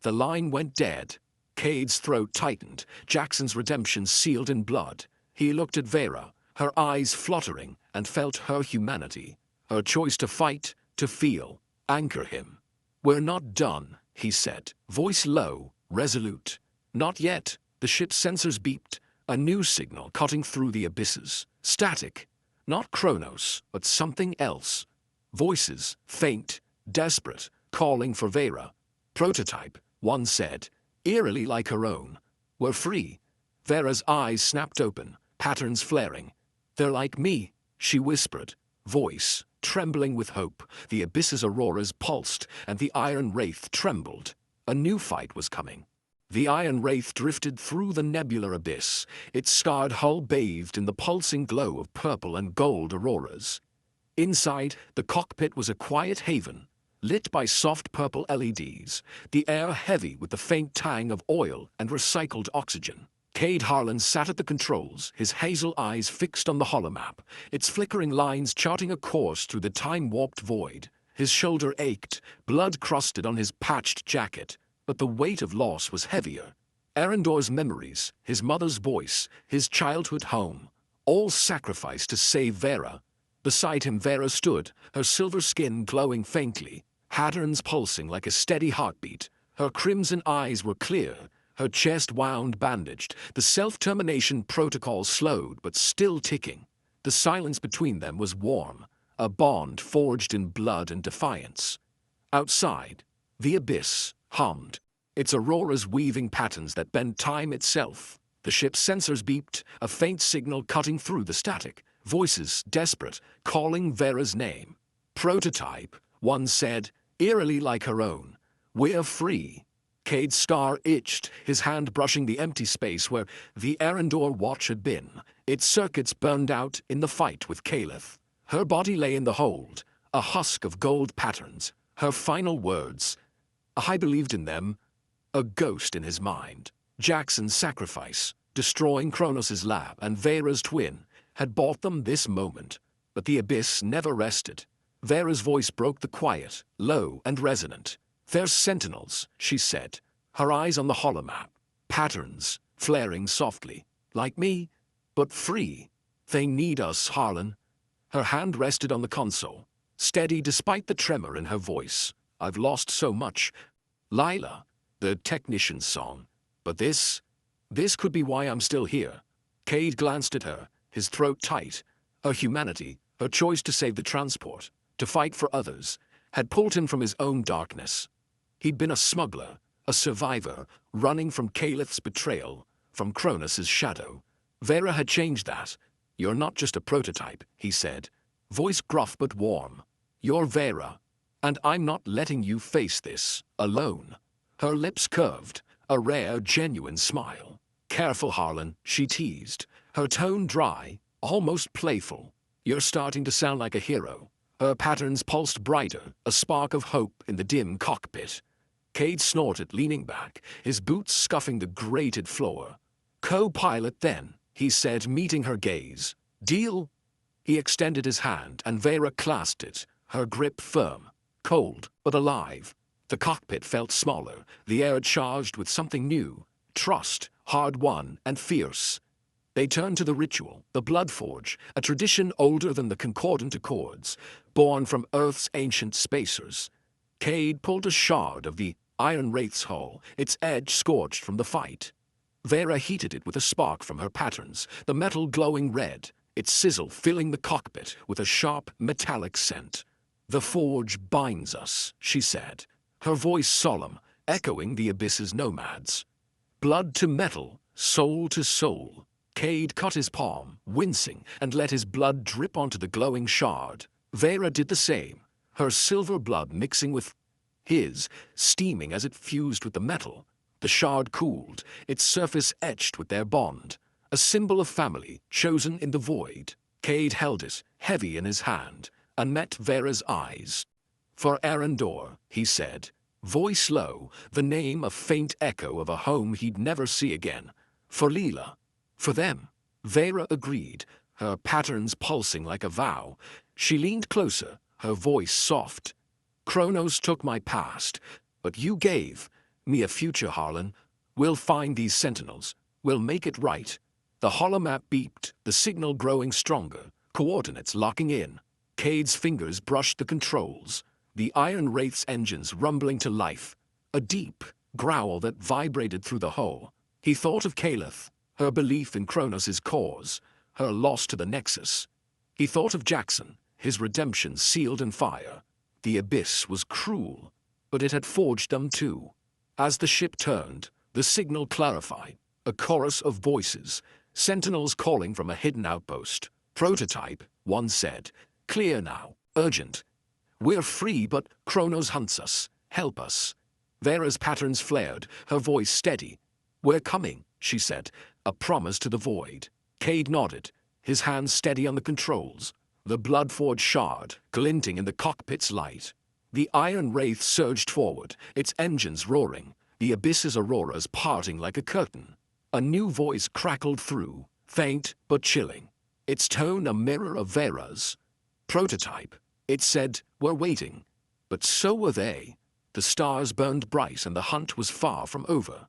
The line went dead. Cade's throat tightened, Jackson's redemption sealed in blood. He looked at Vera, her eyes fluttering, and felt her humanity, her choice to fight, to feel, anchor him. "We're not done," he said, voice low, resolute. "Not yet." The The ship's sensors beeped, a new signal cutting through the abysses. Static. Not Kronos, but something else. Voices, faint, desperate, calling for Vera. Prototype, one said, eerily like her own. We're free. Vera's eyes snapped open, patterns flaring. They're like me, she whispered, voice trembling with hope. The abyss's auroras pulsed, and the Iron Wraith trembled. A new fight was coming. The Iron Wraith drifted through the nebular abyss, its scarred hull bathed in the pulsing glow of purple and gold auroras. Inside, the cockpit was a quiet haven, lit by soft purple LEDs, the air heavy with the faint tang of oil and recycled oxygen. Cade Harlan sat at the controls, his hazel eyes fixed on the holomap, its flickering lines charting a course through the time-warped void. His shoulder ached, blood crusted on his patched jacket, but the weight of loss was heavier. Arendor's memories, his mother's voice, his childhood home, all sacrificed to save Vera. Beside him Vera stood, her silver skin glowing faintly, patterns pulsing like a steady heartbeat. Her crimson eyes were clear, her chest wound bandaged, the self-termination protocol slowed but still ticking. The silence between them was warm, a bond forged in blood and defiance. Outside, the abyss hummed, its auroras weaving patterns that bent time itself. The ship's sensors beeped, a faint signal cutting through the static, voices desperate, calling Vera's name. Prototype, one said, eerily like her own. We're free. Cade's scar itched, his hand brushing the empty space where the Arendor watch had been. Its circuits burned out in the fight with Caliph. Her body lay in the hold, a husk of gold patterns. Her final words, I believed in them, a ghost in his mind. Jackson's sacrifice, destroying Kronos' lab and Vera's twin, had bought them this moment. But the abyss never rested. Vera's voice broke the quiet, low and resonant. They're sentinels, she said, her eyes on the holomap, patterns flaring softly, like me, but free. They need us, Harlan. Her hand rested on the console, steady despite the tremor in her voice. I've lost so much. Lila, the technician's song. But this could be why I'm still here. Cade glanced at her, his throat tight. Her humanity, her choice to save the transport, to fight for others, had pulled him from his own darkness. He'd been a smuggler, a survivor, running from Caliph's betrayal, from Kronos' shadow. Vera had changed that. You're not just a prototype, he said, voice gruff but warm. You're Vera, and I'm not letting you face this alone. Her lips curved, a rare, genuine smile. Careful, Harlan, she teased, her tone dry, almost playful. You're starting to sound like a hero. Her patterns pulsed brighter, a spark of hope in the dim cockpit. Cade snorted, leaning back, his boots scuffing the grated floor. Co-pilot then, he said, meeting her gaze. Deal? He extended his hand, and Vera clasped it, her grip firm, cold but alive. The cockpit felt smaller, the air charged with something new, trust, hard-won and fierce. They turned to the ritual, the blood forge, a tradition older than the concordant accords, born from Earth's ancient spacers. Cade pulled a shard of the Iron Wraith's hull, its edge scorched from the fight. Vera heated it with a spark from her patterns, the metal glowing red, its sizzle filling the cockpit with a sharp, metallic scent. The forge binds us, she said, her voice solemn, echoing the abyss's nomads. Blood to metal, soul to soul. Cade cut his palm, wincing, and let his blood drip onto the glowing shard. Vera did the same, her silver blood mixing with his, steaming as it fused with the metal. The shard cooled, its surface etched with their bond, a symbol of family chosen in the void. Cade held it, heavy in his hand, and met Vera's eyes. For Arendor, he said, voice low, the name a faint echo of a home he'd never see again. For Leela. For them. Vera agreed, her patterns pulsing like a vow. She leaned closer, her voice soft. Kronos took my past, but you gave me a future, Harlan. We'll find these sentinels. We'll make it right. The holomap beeped, the signal growing stronger, coordinates locking in. Cade's fingers brushed the controls, the Iron Wraith's engines rumbling to life. A deep growl that vibrated through the hull. He thought of Caliph, her belief in Kronos' cause, her loss to the Nexus. He thought of Jackson, his redemption sealed in fire. The abyss was cruel, but it had forged them too. As the ship turned, the signal clarified, a chorus of voices, sentinels calling from a hidden outpost. Prototype, one said, clear now, urgent. We're free, but Kronos hunts us. Help us. Vera's patterns flared, her voice steady. We're coming, she said, a promise to the void. Cade nodded, his hands steady on the controls, the blood-forged shard glinting in the cockpit's light. The Iron Wraith surged forward, its engines roaring, the abyss's auroras parting like a curtain. A new voice crackled through, faint but chilling, its tone a mirror of Vera's. Prototype, it said, we're waiting. But so were they. The stars burned bright and the hunt was far from over.